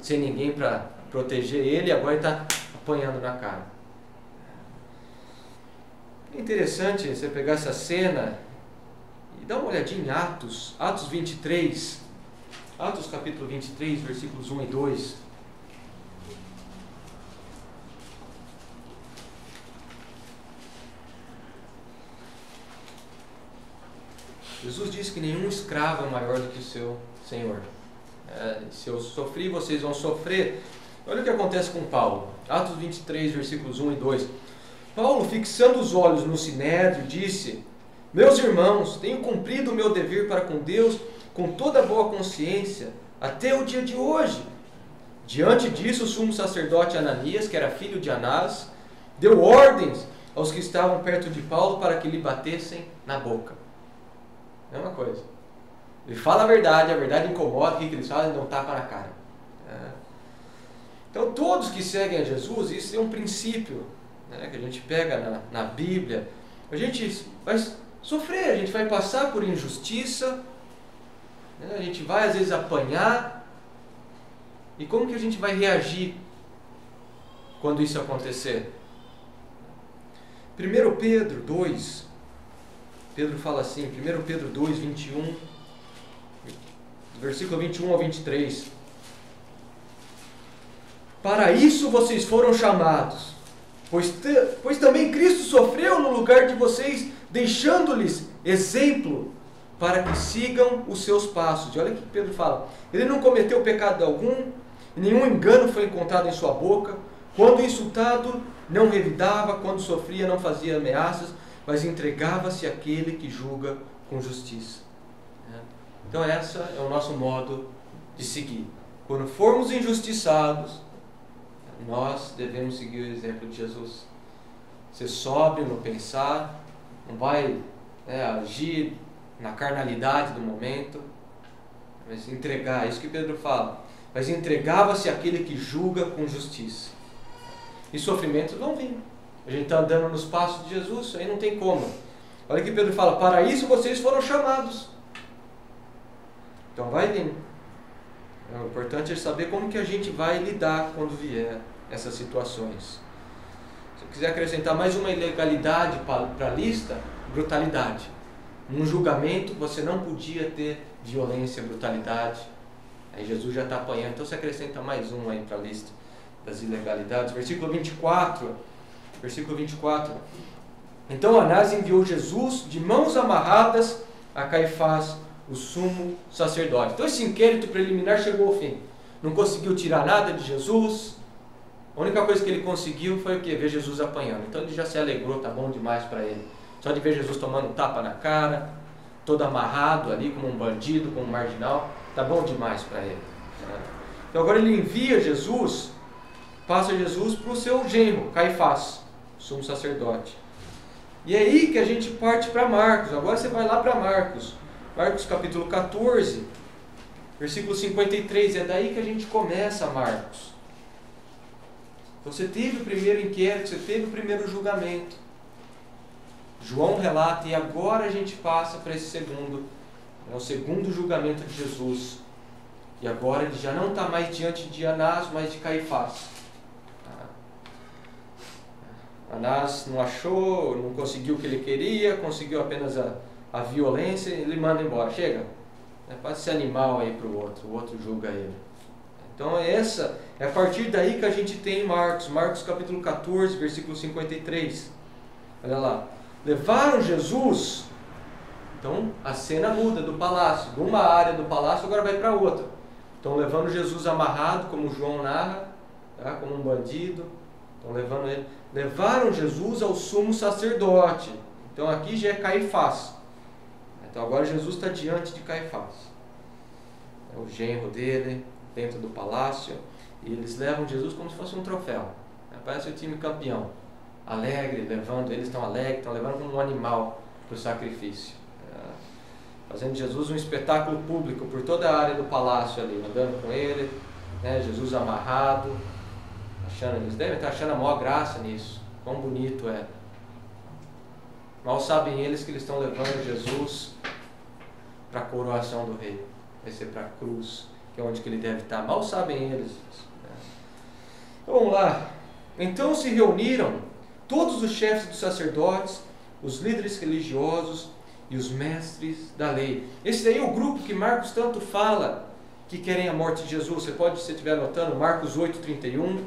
sem ninguém para proteger ele, e agora ele está apanhando na cara. É interessante você pegar essa cena e dar uma olhadinha em Atos 23, Atos capítulo 23, versículos 1 e 2. Jesus disse que nenhum escravo é maior do que o seu Senhor. Se eu sofri, vocês vão sofrer. Olha o que acontece com Paulo. Atos 23, versículos 1 e 2. Paulo, fixando os olhos no Sinédrio, disse: Meus irmãos, tenho cumprido o meu dever para com Deus com toda boa consciência, até o dia de hoje. Diante disso, o sumo sacerdote Ananias, que era filho de Anás, deu ordens aos que estavam perto de Paulo para que lhe batessem na boca. Mesma coisa. Ele fala a verdade incomoda, o que eles fazem? Dão um tapa na cara. Então, todos que seguem a Jesus, isso é um princípio, que a gente pega na Bíblia. A gente vai sofrer, a gente vai passar por injustiça, a gente vai às vezes apanhar. E como que a gente vai reagir quando isso acontecer? 1 Pedro 2, Pedro fala assim, 1 Pedro 2, 21, versículo 21 ao 23. Para isso vocês foram chamados, pois também Cristo sofreu no lugar de vocês, deixando-lhes exemplo para que sigam os seus passos. E olha o que Pedro fala. Ele não cometeu pecado algum, nenhum engano foi encontrado em sua boca. Quando insultado, não revidava, quando sofria, não fazia ameaças, mas entregava-se àquele que julga com justiça. Então esse é o nosso modo de seguir. Quando formos injustiçados, nós devemos seguir o exemplo de Jesus. Ser sóbrio no pensar, não vai agir na carnalidade do momento, mas entregar, é isso que Pedro fala. Mas entregava-se àquele que julga com justiça. E sofrimentos vão vir. A gente está andando nos passos de Jesus, isso aí não tem como. Olha que Pedro fala, para isso vocês foram chamados. Então vai vindo. O importante é saber como que a gente vai lidar quando vier essas situações. Se quiser acrescentar mais uma ilegalidade para a lista, brutalidade. Num julgamento você não podia ter violência, brutalidade. Aí Jesus já está apanhando, então você acrescenta mais um aí para a lista das ilegalidades. Versículo 24. Então Anás enviou Jesus de mãos amarradas a Caifás, o sumo sacerdote. Então esse inquérito preliminar chegou ao fim. Não conseguiu tirar nada de Jesus. A única coisa que ele conseguiu foi o quê? Ver Jesus apanhando. Então ele já se alegrou, tá bom demais para ele. Só de ver Jesus tomando um tapa na cara, todo amarrado ali como um bandido, como um marginal, tá bom demais para ele. Então agora ele envia Jesus, passa Jesus para o seu genro, Caifás, sumo sacerdote. E é aí que a gente parte para Marcos. Agora você vai lá para Marcos. Marcos capítulo 14, versículo 53. É daí que a gente começa Marcos. Então você teve o primeiro inquérito, você teve o primeiro julgamento. João relata, e agora a gente passa para esse segundo, o segundo julgamento de Jesus. E agora ele já não está mais diante de Anás, mas de Caifás. Anás não achou, não conseguiu o que ele queria, conseguiu apenas a violência, ele manda embora. Chega, passa esse animal aí para o outro julga ele. Então essa é a partir daí que a gente tem Marcos. Marcos capítulo 14, versículo 53. Olha lá. Levaram Jesus. Então a cena muda do palácio. De uma área do palácio agora vai para outra. Então levando Jesus amarrado, como João narra, tá? Como um bandido. Então levando ele. Levaram Jesus ao sumo sacerdote. Então aqui já é Caifás. Então agora Jesus está diante de Caifás. É o genro dele, dentro do palácio. E eles levam Jesus como se fosse um troféu. Parece o time campeão. Alegre, levando, eles estão alegres, estão levando como um animal para o sacrifício. Fazendo Jesus um espetáculo público por toda a área do palácio ali, andando com ele, né, Jesus amarrado, eles devem estar achando a maior graça nisso, quão bonito é. Mal sabem eles que eles estão levando Jesus para a coroação do rei, vai ser para a cruz, que é onde que ele deve estar, mal sabem eles. Então, vamos lá. Então se reuniram todos os chefes dos sacerdotes, os líderes religiosos e os mestres da lei. Esse daí é o grupo que Marcos tanto fala que querem a morte de Jesus. Você pode, se estiver anotando, Marcos 8:31,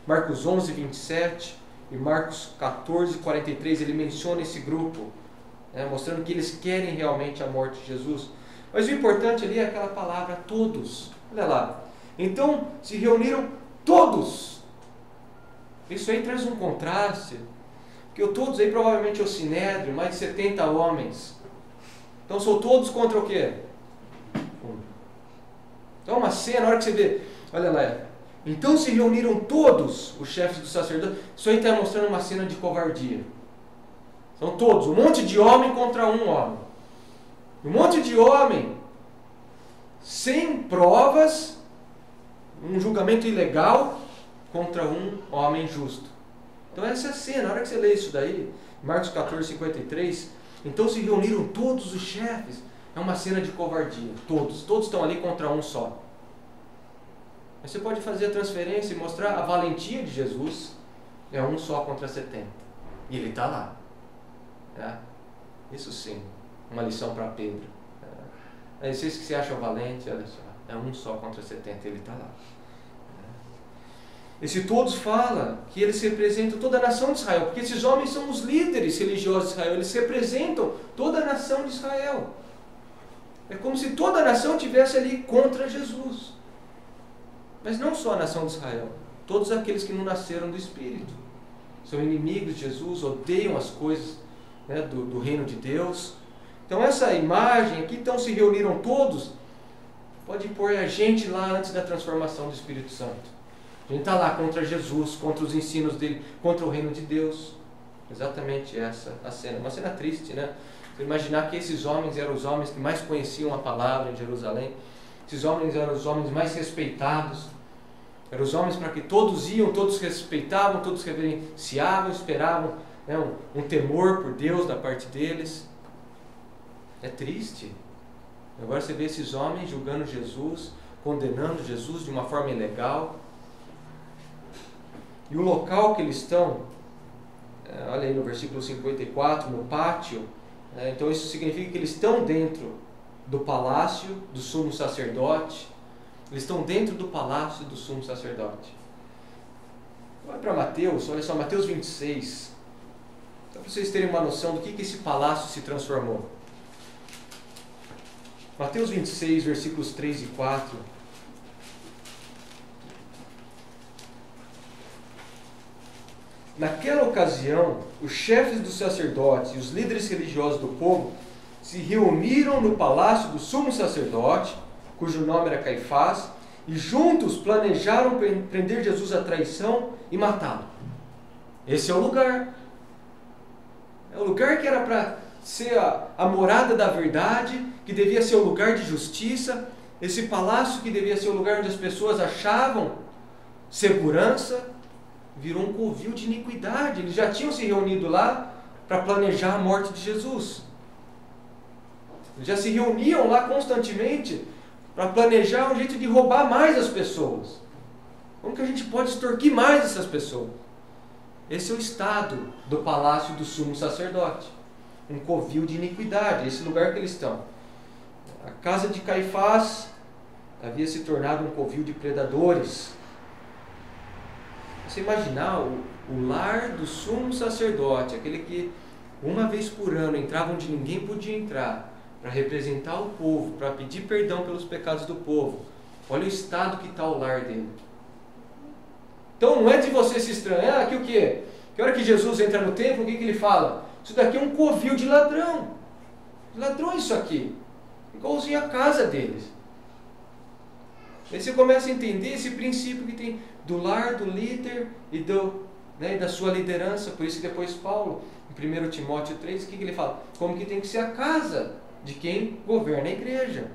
Marcos 11:27 e Marcos 14:43. Ele menciona esse grupo, né, mostrando que eles querem realmente a morte de Jesus. Mas o importante ali é aquela palavra todos. Olha lá. Então se reuniram todos. Isso aí traz um contraste. Porque o todos aí provavelmente é o Sinédrio, mais de 70 homens. Então são todos contra o quê? Um. Então uma cena, na hora que você vê, olha lá. Então se reuniram todos os chefes dos sacerdotes. Isso aí está mostrando uma cena de covardia. São todos, um monte de homem contra um homem. Um monte de homem sem provas, um julgamento ilegal contra um homem justo. Então essa é a cena, na hora que você lê isso daí, Marcos 14:53, então se reuniram todos os chefes, é uma cena de covardia, todos estão ali contra um só. Mas você pode fazer a transferência e mostrar a valentia de Jesus, é um só contra 70, e ele está lá. Isso sim, uma lição para Pedro. Vocês que se acham valente, olha só, é um só contra 70, ele está lá. Esse todos fala que eles representam toda a nação de Israel, porque esses homens são os líderes religiosos de Israel, eles representam toda a nação de Israel. É como se toda a nação estivesse ali contra Jesus. Mas não só a nação de Israel, todos aqueles que não nasceram do Espírito. São inimigos de Jesus, odeiam as coisas, né, do reino de Deus. Então essa imagem aqui, então se reuniram todos, pode pôr a gente lá antes da transformação do Espírito Santo. A gente está lá contra Jesus, contra os ensinos dele, contra o reino de Deus. Exatamente essa a cena. Uma cena triste, né? Você imaginar que esses homens eram os homens que mais conheciam a palavra em Jerusalém. Esses homens eram os homens mais respeitados. Eram os homens para que todos iam, todos respeitavam, todos reverenciavam, esperavam, né, um temor por Deus da parte deles. É triste. Agora você vê esses homens julgando Jesus, condenando Jesus de uma forma ilegal. E o local que eles estão, olha aí no versículo 54, no pátio, então isso significa que eles estão dentro do palácio do sumo sacerdote, eles estão dentro do palácio do sumo sacerdote. Vai para Mateus, olha só, Mateus 26, só para vocês terem uma noção do que esse palácio se transformou. Mateus 26, versículos 3 e 4. Naquela ocasião, os chefes dos sacerdotes e os líderes religiosos do povo se reuniram no palácio do sumo sacerdote, cujo nome era Caifás, e juntos planejaram prender Jesus à traição e matá-lo. Esse é o lugar. É o lugar que era para ser a morada da verdade, que devia ser o lugar de justiça, esse palácio que devia ser o lugar onde as pessoas achavam segurança, virou um covil de iniquidade. Eles já tinham se reunido lá para planejar a morte de Jesus. Eles já se reuniam lá constantemente para planejar um jeito de roubar mais as pessoas. Como que a gente pode extorquir mais essas pessoas? Esse é o estado do palácio do sumo sacerdote. Um covil de iniquidade, esse lugar que eles estão. A casa de Caifás havia se tornado um covil de predadores. Você imaginar o lar do sumo sacerdote, aquele que uma vez por ano entrava onde ninguém podia entrar, para representar o povo, para pedir perdão pelos pecados do povo. Olha o estado que está o lar dele. Então não é de você se estranhar que o quê? Que hora que Jesus entra no templo, o que ele fala? Isso daqui é um covil de ladrão. Ladrões isso aqui. Igualzinho a casa deles. Aí você começa a entender esse princípio que tem do lar, do líder e da sua liderança. Por isso que depois Paulo, em 1 Timóteo 3, o que ele fala? Como que tem que ser a casa de quem governa a igreja.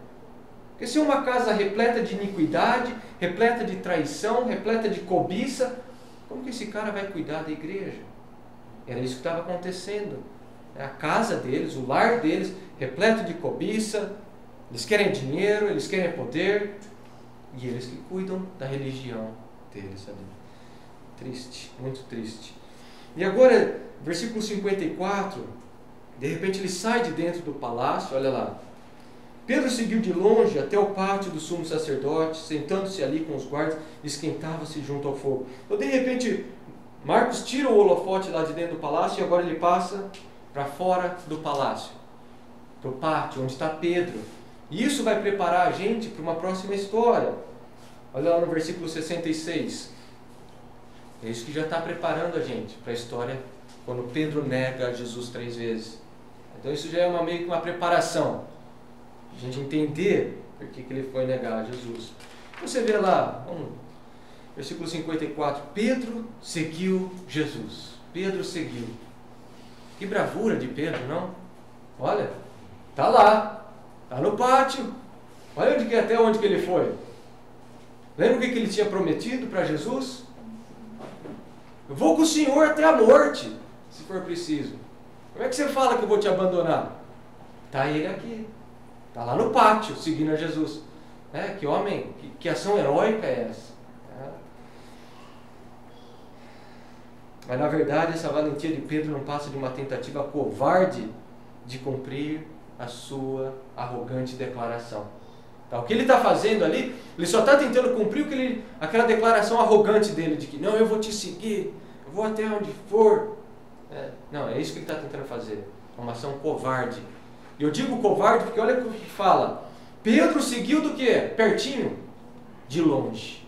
Porque se uma casa repleta de iniquidade, repleta de traição, repleta de cobiça, como que esse cara vai cuidar da igreja? Era isso que estava acontecendo. A casa deles, o lar deles, repleto de cobiça, eles querem dinheiro, eles querem poder, e eles que cuidam da religião deles, sabe? Triste, muito triste. E agora, versículo 54, de repente ele sai de dentro do palácio, olha lá. Pedro seguiu de longe até o pátio do sumo sacerdote, sentando-se ali com os guardas, esquentava-se junto ao fogo. Então, de repente, Marcos tira o holofote lá de dentro do palácio e agora ele passa para fora do palácio, para o pátio, onde está Pedro. E isso vai preparar a gente para uma próxima história. Olha lá no versículo 66. É isso que já está preparando a gente para a história quando Pedro nega Jesus 3 vezes. Então isso já é meio que uma preparação. A gente entender por que ele foi negar Jesus. Você vê lá, versículo 54. Pedro seguiu Jesus. Pedro seguiu. Que bravura de Pedro, não? Olha, está lá. Está no pátio. Olha até onde que ele foi. Lembra o que ele tinha prometido para Jesus? Eu vou com o Senhor até a morte, se for preciso. Como é que você fala que eu vou te abandonar? Está ele aqui. Está lá no pátio, seguindo a Jesus. Que homem, que ação heróica é essa? Mas na verdade essa valentia de Pedro não passa de uma tentativa covarde de cumprir a sua arrogante declaração. Tá? O que ele está fazendo ali, ele só está tentando cumprir aquela declaração arrogante dele, de que não, eu vou te seguir, eu vou até onde for. Não, é isso que ele está tentando fazer. É uma ação covarde. E eu digo covarde porque olha o que fala. Pedro seguiu do quê? Pertinho? De longe.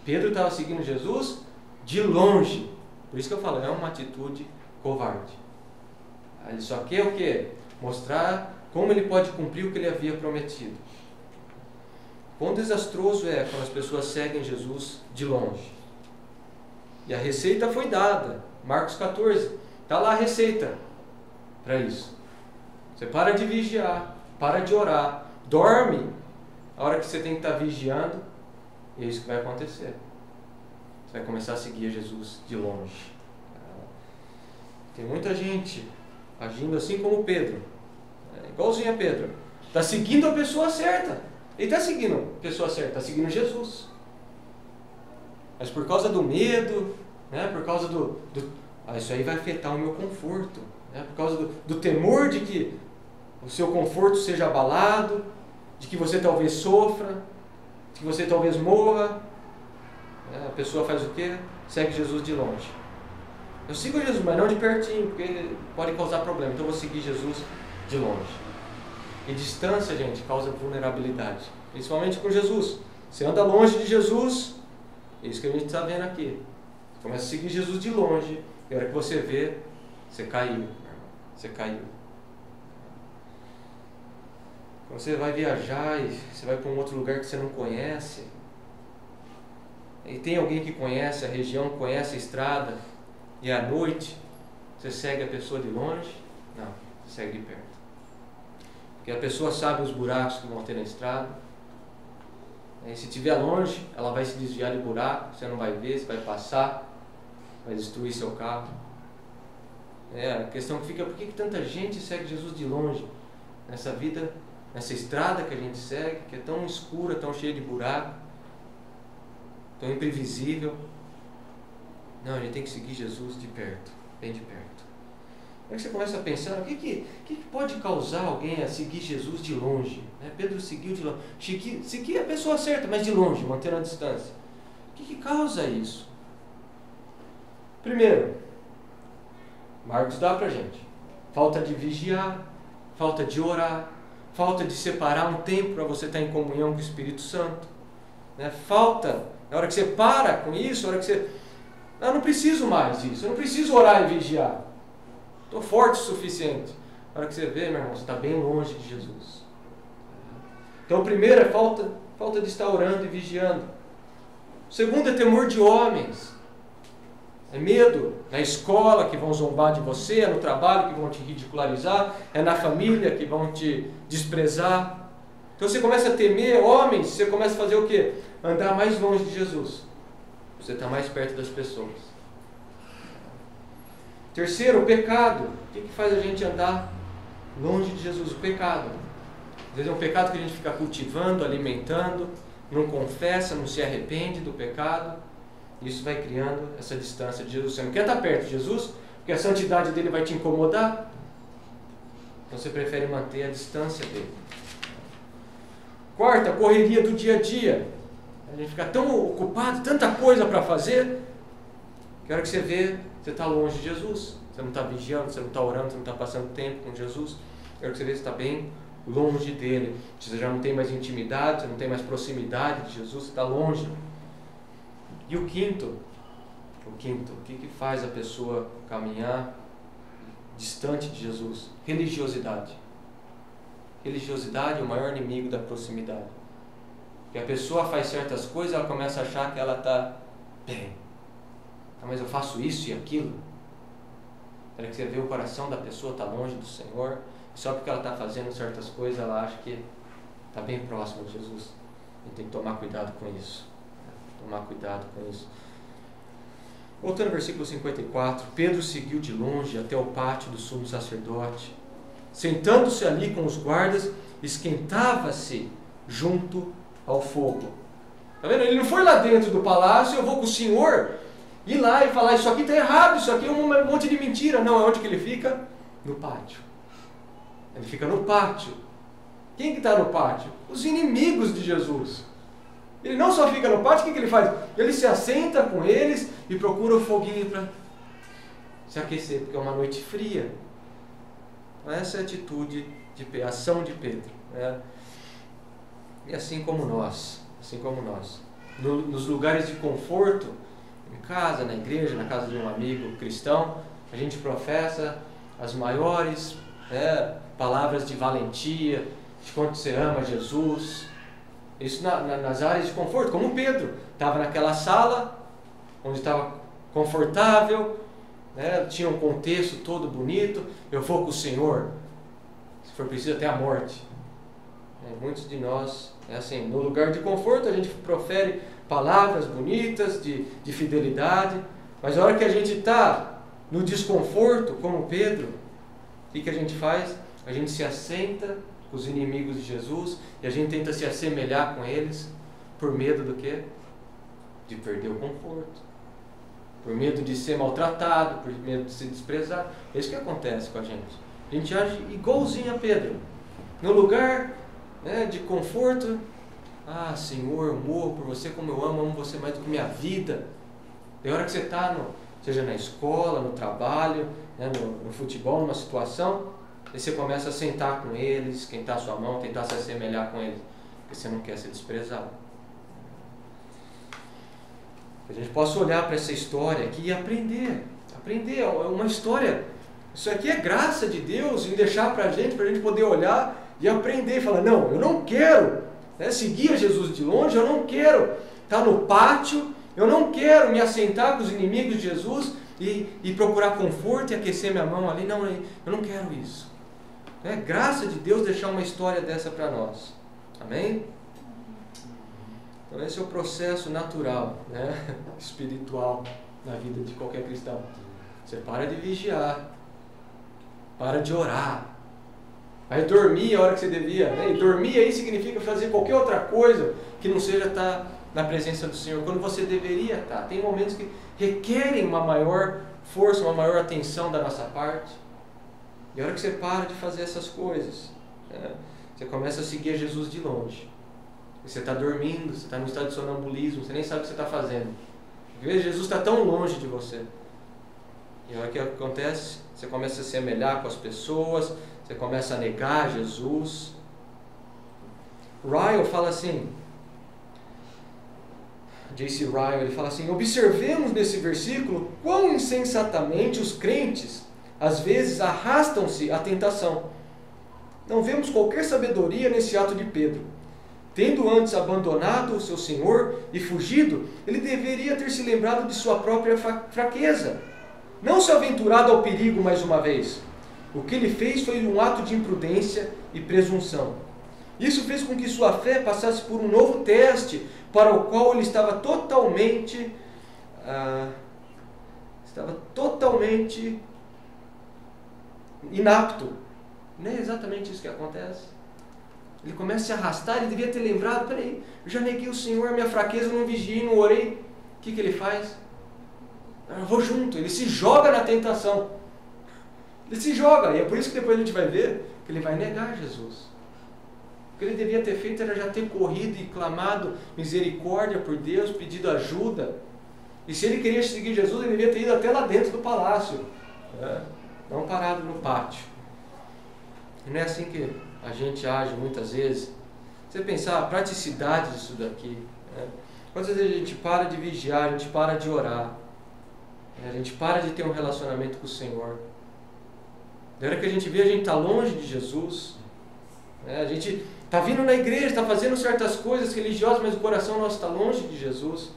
Pedro estava seguindo Jesus de longe. Por isso que eu falo, é uma atitude covarde. Ele só quer o quê? Mostrar como ele pode cumprir o que ele havia prometido. Quão desastroso é quando as pessoas seguem Jesus de longe. E a receita foi dada. Marcos 14. Está lá a receita para isso. Você para de vigiar, para de orar, dorme a hora que você tem que estar vigiando, e é isso que vai acontecer. Você vai começar a seguir Jesus de longe. Tem muita gente agindo assim como Pedro, igualzinho a Pedro. Está seguindo a pessoa certa. Ele está seguindo a pessoa certa, está seguindo Jesus. Mas por causa do medo, por causa isso aí vai afetar o meu conforto. Por causa do temor de que o seu conforto seja abalado, de que você talvez sofra, de que você talvez morra. A pessoa faz o quê? Segue Jesus de longe. Eu sigo Jesus, mas não de pertinho, porque ele pode causar problema. Então eu vou seguir Jesus de longe. E distância, gente, causa vulnerabilidade. Principalmente com Jesus. Você anda longe de Jesus, é isso que a gente está vendo aqui. Você começa a seguir Jesus de longe, e a hora que você vê, você caiu. Você caiu. Quando você vai viajar e você vai para um outro lugar que você não conhece, e tem alguém que conhece a região, conhece a estrada, e à noite você segue a pessoa de longe? Não, você segue de perto. Porque a pessoa sabe os buracos que vão ter na estrada. E se estiver longe, ela vai se desviar de buraco, você não vai ver, você vai passar, vai destruir seu carro. A questão que fica, por que tanta gente segue Jesus de longe? Nessa vida, nessa estrada que a gente segue, que é tão escura, tão cheia de buraco, tão imprevisível. Não, a gente tem que seguir Jesus de perto, bem de perto. Aí você começa a pensar, o que pode causar alguém a seguir Jesus de longe? Pedro seguiu de longe. Seguir a pessoa certa, mas de longe, mantendo a distância. O que causa isso? Primeiro, Marcos dá pra gente. Falta de vigiar, falta de orar, falta de separar um tempo para você estar em comunhão com o Espírito Santo. Falta, na hora que você para com isso, na hora que você... Eu não preciso mais disso, eu não preciso orar e vigiar. Estou forte o suficiente. Na hora que você vê, meu irmão, você está bem longe de Jesus. Então, o primeiro é falta de estar orando e vigiando. O segundo é temor de homens. É medo na escola que vão zombar de você, é no trabalho que vão te ridicularizar, é na família que vão te desprezar. Então você começa a temer homens, você começa a fazer o quê? Andar mais longe de Jesus. Você está mais perto das pessoas. Terceiro, o pecado. O que faz a gente andar longe de Jesus? O pecado. Às vezes é um pecado que a gente fica cultivando, alimentando, não confessa, não se arrepende do pecado. Isso vai criando essa distância de Jesus. Você não quer estar perto de Jesus, porque a santidade dele vai te incomodar. Então você prefere manter a distância dele. Quarta, a correria do dia a dia. A gente fica tão ocupado, tanta coisa para fazer, que a hora que você vê, você está longe de Jesus. Você não está vigiando, você não está orando, você não está passando tempo com Jesus. A hora que você vê, você está bem longe dele. Você já não tem mais intimidade, você não tem mais proximidade de Jesus, você está longe. E o quinto, o que faz a pessoa caminhar distante de Jesus? Religiosidade. Religiosidade é o maior inimigo da proximidade. Porque a pessoa faz certas coisas, ela começa a achar que ela está bem. Mas eu faço isso e aquilo. Para que você vê, o coração da pessoa está longe do Senhor, e só porque ela está fazendo certas coisas, ela acha que está bem próximo de Jesus. E tem que tomar cuidado com isso. Tomar cuidado com isso. Voltando ao versículo 54, Pedro seguiu de longe até o pátio do sumo sacerdote. Sentando-se ali com os guardas, esquentava-se junto ao fogo. Está vendo? Ele não foi lá dentro do palácio, eu vou com o Senhor ir lá e falar, isso aqui está errado, isso aqui é um monte de mentira. Não, é onde que ele fica? No pátio. Ele fica no pátio. Quem que está no pátio? Os inimigos de Jesus. Ele não só fica no pátio, o que ele faz? Ele se assenta com eles e procura o foguinho para se aquecer, porque é uma noite fria. Essa é a atitude, a ação de Pedro. E assim como nós, nos lugares de conforto, em casa, na igreja, na casa de um amigo cristão, a gente professa as maiores palavras de valentia, de quanto você ama Jesus. Isso nas áreas de conforto, como Pedro estava naquela sala, onde estava confortável, tinha um contexto todo bonito, eu vou com o Senhor, se for preciso até a morte. Muitos de nós, assim, no lugar de conforto a gente profere palavras bonitas de fidelidade, mas a hora que a gente está no desconforto, como Pedro, o que a gente faz? A gente se assenta com os inimigos de Jesus e a gente tenta se assemelhar com eles por medo do quê? De perder o conforto, por medo de ser maltratado, por medo de ser desprezado. É isso que acontece com a gente. A gente age igualzinho a Pedro. No lugar de conforto, Senhor, eu morro por você como eu amo você mais do que minha vida. E a hora que você está, seja na escola, no trabalho, no futebol, numa situação, aí você começa a sentar com eles, esquentar sua mão, tentar se assemelhar com eles, porque você não quer ser desprezado. Que a gente possa olhar para essa história aqui e aprender. É uma história. Isso aqui é graça de Deus em deixar para a gente poder olhar e aprender. Falar, não, eu não quero seguir a Jesus de longe, eu não quero estar no pátio, eu não quero me assentar com os inimigos de Jesus e procurar conforto e aquecer minha mão ali. Não, eu não quero isso. É graça de Deus deixar uma história dessa para nós. Amém? Então esse é o processo natural, espiritual na vida de qualquer cristão. Você para de vigiar, para de orar, vai dormir a hora que você devia. E dormir aí significa fazer qualquer outra coisa que não seja estar na presença do Senhor, quando você deveria estar. Tem momentos que requerem uma maior força, uma maior atenção da nossa parte. E a hora que você para de fazer essas coisas, você começa a seguir a Jesus de longe. E você está dormindo, você está no estado de sonambulismo, você nem sabe o que você está fazendo. Às vezes Jesus está tão longe de você. E a hora que acontece, você começa a se semelhar com as pessoas, você começa a negar Jesus. Ryle fala assim, J.C. Ryle, ele fala assim: observemos nesse versículo quão insensatamente os crentes às vezes arrastam-se à tentação. Não vemos qualquer sabedoria nesse ato de Pedro. Tendo antes abandonado o seu Senhor e fugido, ele deveria ter se lembrado de sua própria fraqueza. Não se aventurado ao perigo mais uma vez. O que ele fez foi um ato de imprudência e presunção. Isso fez com que sua fé passasse por um novo teste, para o qual ele estava totalmente inapto. Não é exatamente isso que acontece. Ele começa a se arrastar, ele devia ter lembrado: peraí, eu já neguei o Senhor, minha fraqueza, eu não vigiei, não orei. O que ele faz? Eu vou junto, ele se joga na tentação. Ele se joga, e é por isso que depois a gente vai ver que ele vai negar Jesus. O que ele devia ter feito era já ter corrido e clamado misericórdia por Deus, pedido ajuda. E se ele queria seguir Jesus, ele devia ter ido até lá dentro do palácio, não parado no pátio. E não é assim que a gente age muitas vezes. Você pensar a praticidade disso daqui, quantas vezes a gente para de vigiar, a gente para de orar, a gente para de ter um relacionamento com o Senhor. Na hora que a gente vê, a gente está longe de Jesus, a gente está vindo na igreja, está fazendo certas coisas religiosas, mas o coração nosso está longe de Jesus.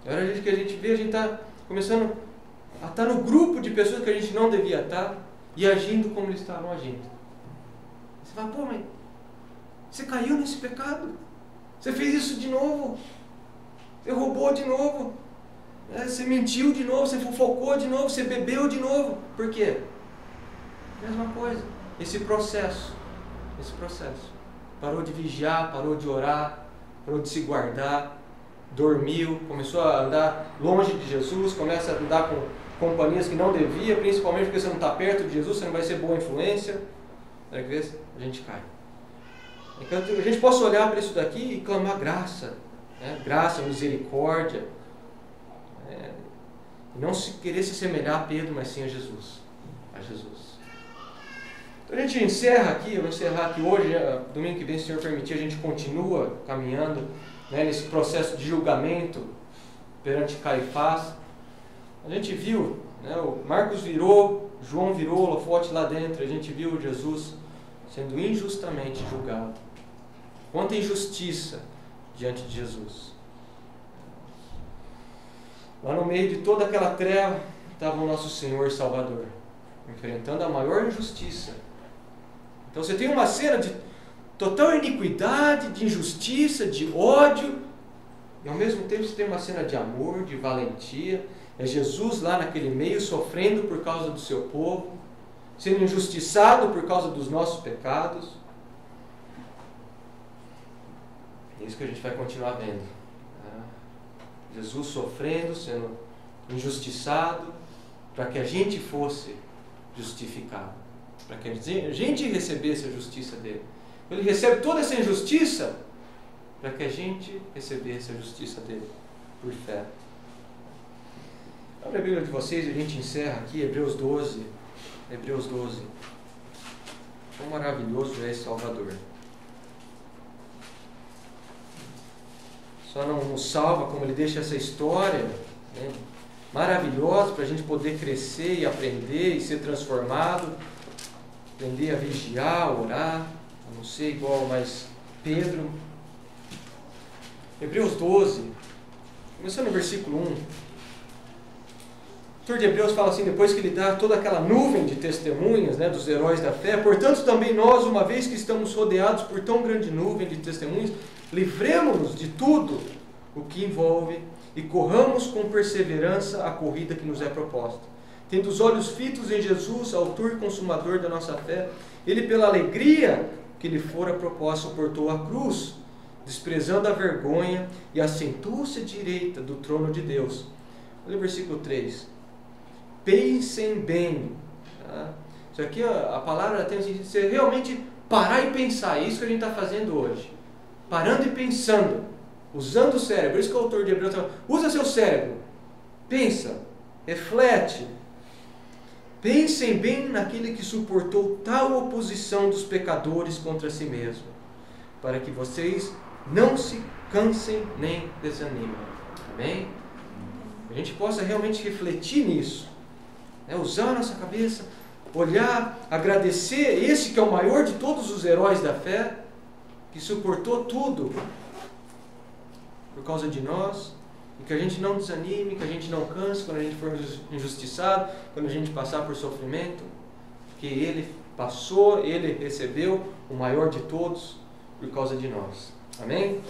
Na hora que a gente vê, a gente está começando a estar no grupo de pessoas que a gente não devia estar e agindo como eles estavam agindo. Você fala: pô, mas você caiu nesse pecado, você fez isso de novo, você roubou de novo, você mentiu de novo, você fofocou de novo, você bebeu de novo. Por quê? Mesma coisa, esse processo. Parou de vigiar, parou de orar, parou de se guardar, dormiu, começou a andar longe de Jesus, começa a andar com companhias que não devia, principalmente porque você não está perto de Jesus, você não vai ser boa influência. Às vezes a gente cai. Então a gente possa olhar para isso daqui e clamar graça, graça, misericórdia, e não querer se assemelhar a Pedro, mas sim a Jesus. Então a gente encerra aqui, eu vou encerrar aqui hoje, domingo que vem, se o Senhor permitir, a gente continua caminhando nesse processo de julgamento perante Caifás. A gente viu, o Marcos virou, João virou o holofote lá dentro, a gente viu Jesus sendo injustamente julgado. Quanta injustiça diante de Jesus. Lá no meio de toda aquela treva estava o nosso Senhor e Salvador, enfrentando a maior injustiça. Então você tem uma cena de total iniquidade, de injustiça, de ódio, e ao mesmo tempo você tem uma cena de amor, de valentia. É Jesus lá naquele meio sofrendo por causa do seu povo, sendo injustiçado por causa dos nossos pecados. É isso que a gente vai continuar vendo. Jesus sofrendo, sendo injustiçado, para que a gente fosse justificado, para que a gente recebesse a justiça dele. Ele recebe toda essa injustiça para que a gente recebesse a justiça dele por fé. Abre a Bíblia de vocês e a gente encerra aqui Hebreus 12. Quão maravilhoso é esse Salvador. Só não nos salva como ele deixa essa história maravilhosa para a gente poder crescer e aprender e ser transformado, aprender a vigiar, a orar, a não ser igual mais Pedro. Hebreus 12, começando no versículo 1. O autor de Hebreus fala assim, depois que ele dá toda aquela nuvem de testemunhas, dos heróis da fé: portanto também nós, uma vez que estamos rodeados por tão grande nuvem de testemunhas, livremo-nos de tudo o que envolve e corramos com perseverança a corrida que nos é proposta. Tendo os olhos fitos em Jesus, autor e consumador da nossa fé, ele, pela alegria que lhe fora proposta, suportou a cruz, desprezando a vergonha, e assentou-se à direita do trono de Deus. Olha o versículo 3. Pensem bem, Tá? Isso aqui, a palavra tem o sentido de você realmente parar e pensar. É isso que a gente está fazendo hoje. Parando e pensando. Usando o cérebro. Por isso que o autor de Hebreus fala, usa seu cérebro. Pensa. Reflete. Pensem bem naquele que suportou tal oposição dos pecadores contra si mesmo, para que vocês não se cansem nem desanimem. Amém? A gente possa realmente refletir nisso, né? Usar a nossa cabeça, olhar, agradecer esse que é o maior de todos os heróis da fé, que suportou tudo por causa de nós, e que a gente não desanime, que a gente não canse quando a gente for injustiçado, quando a gente passar por sofrimento, que Ele passou, Ele recebeu o maior de todos por causa de nós. Amém?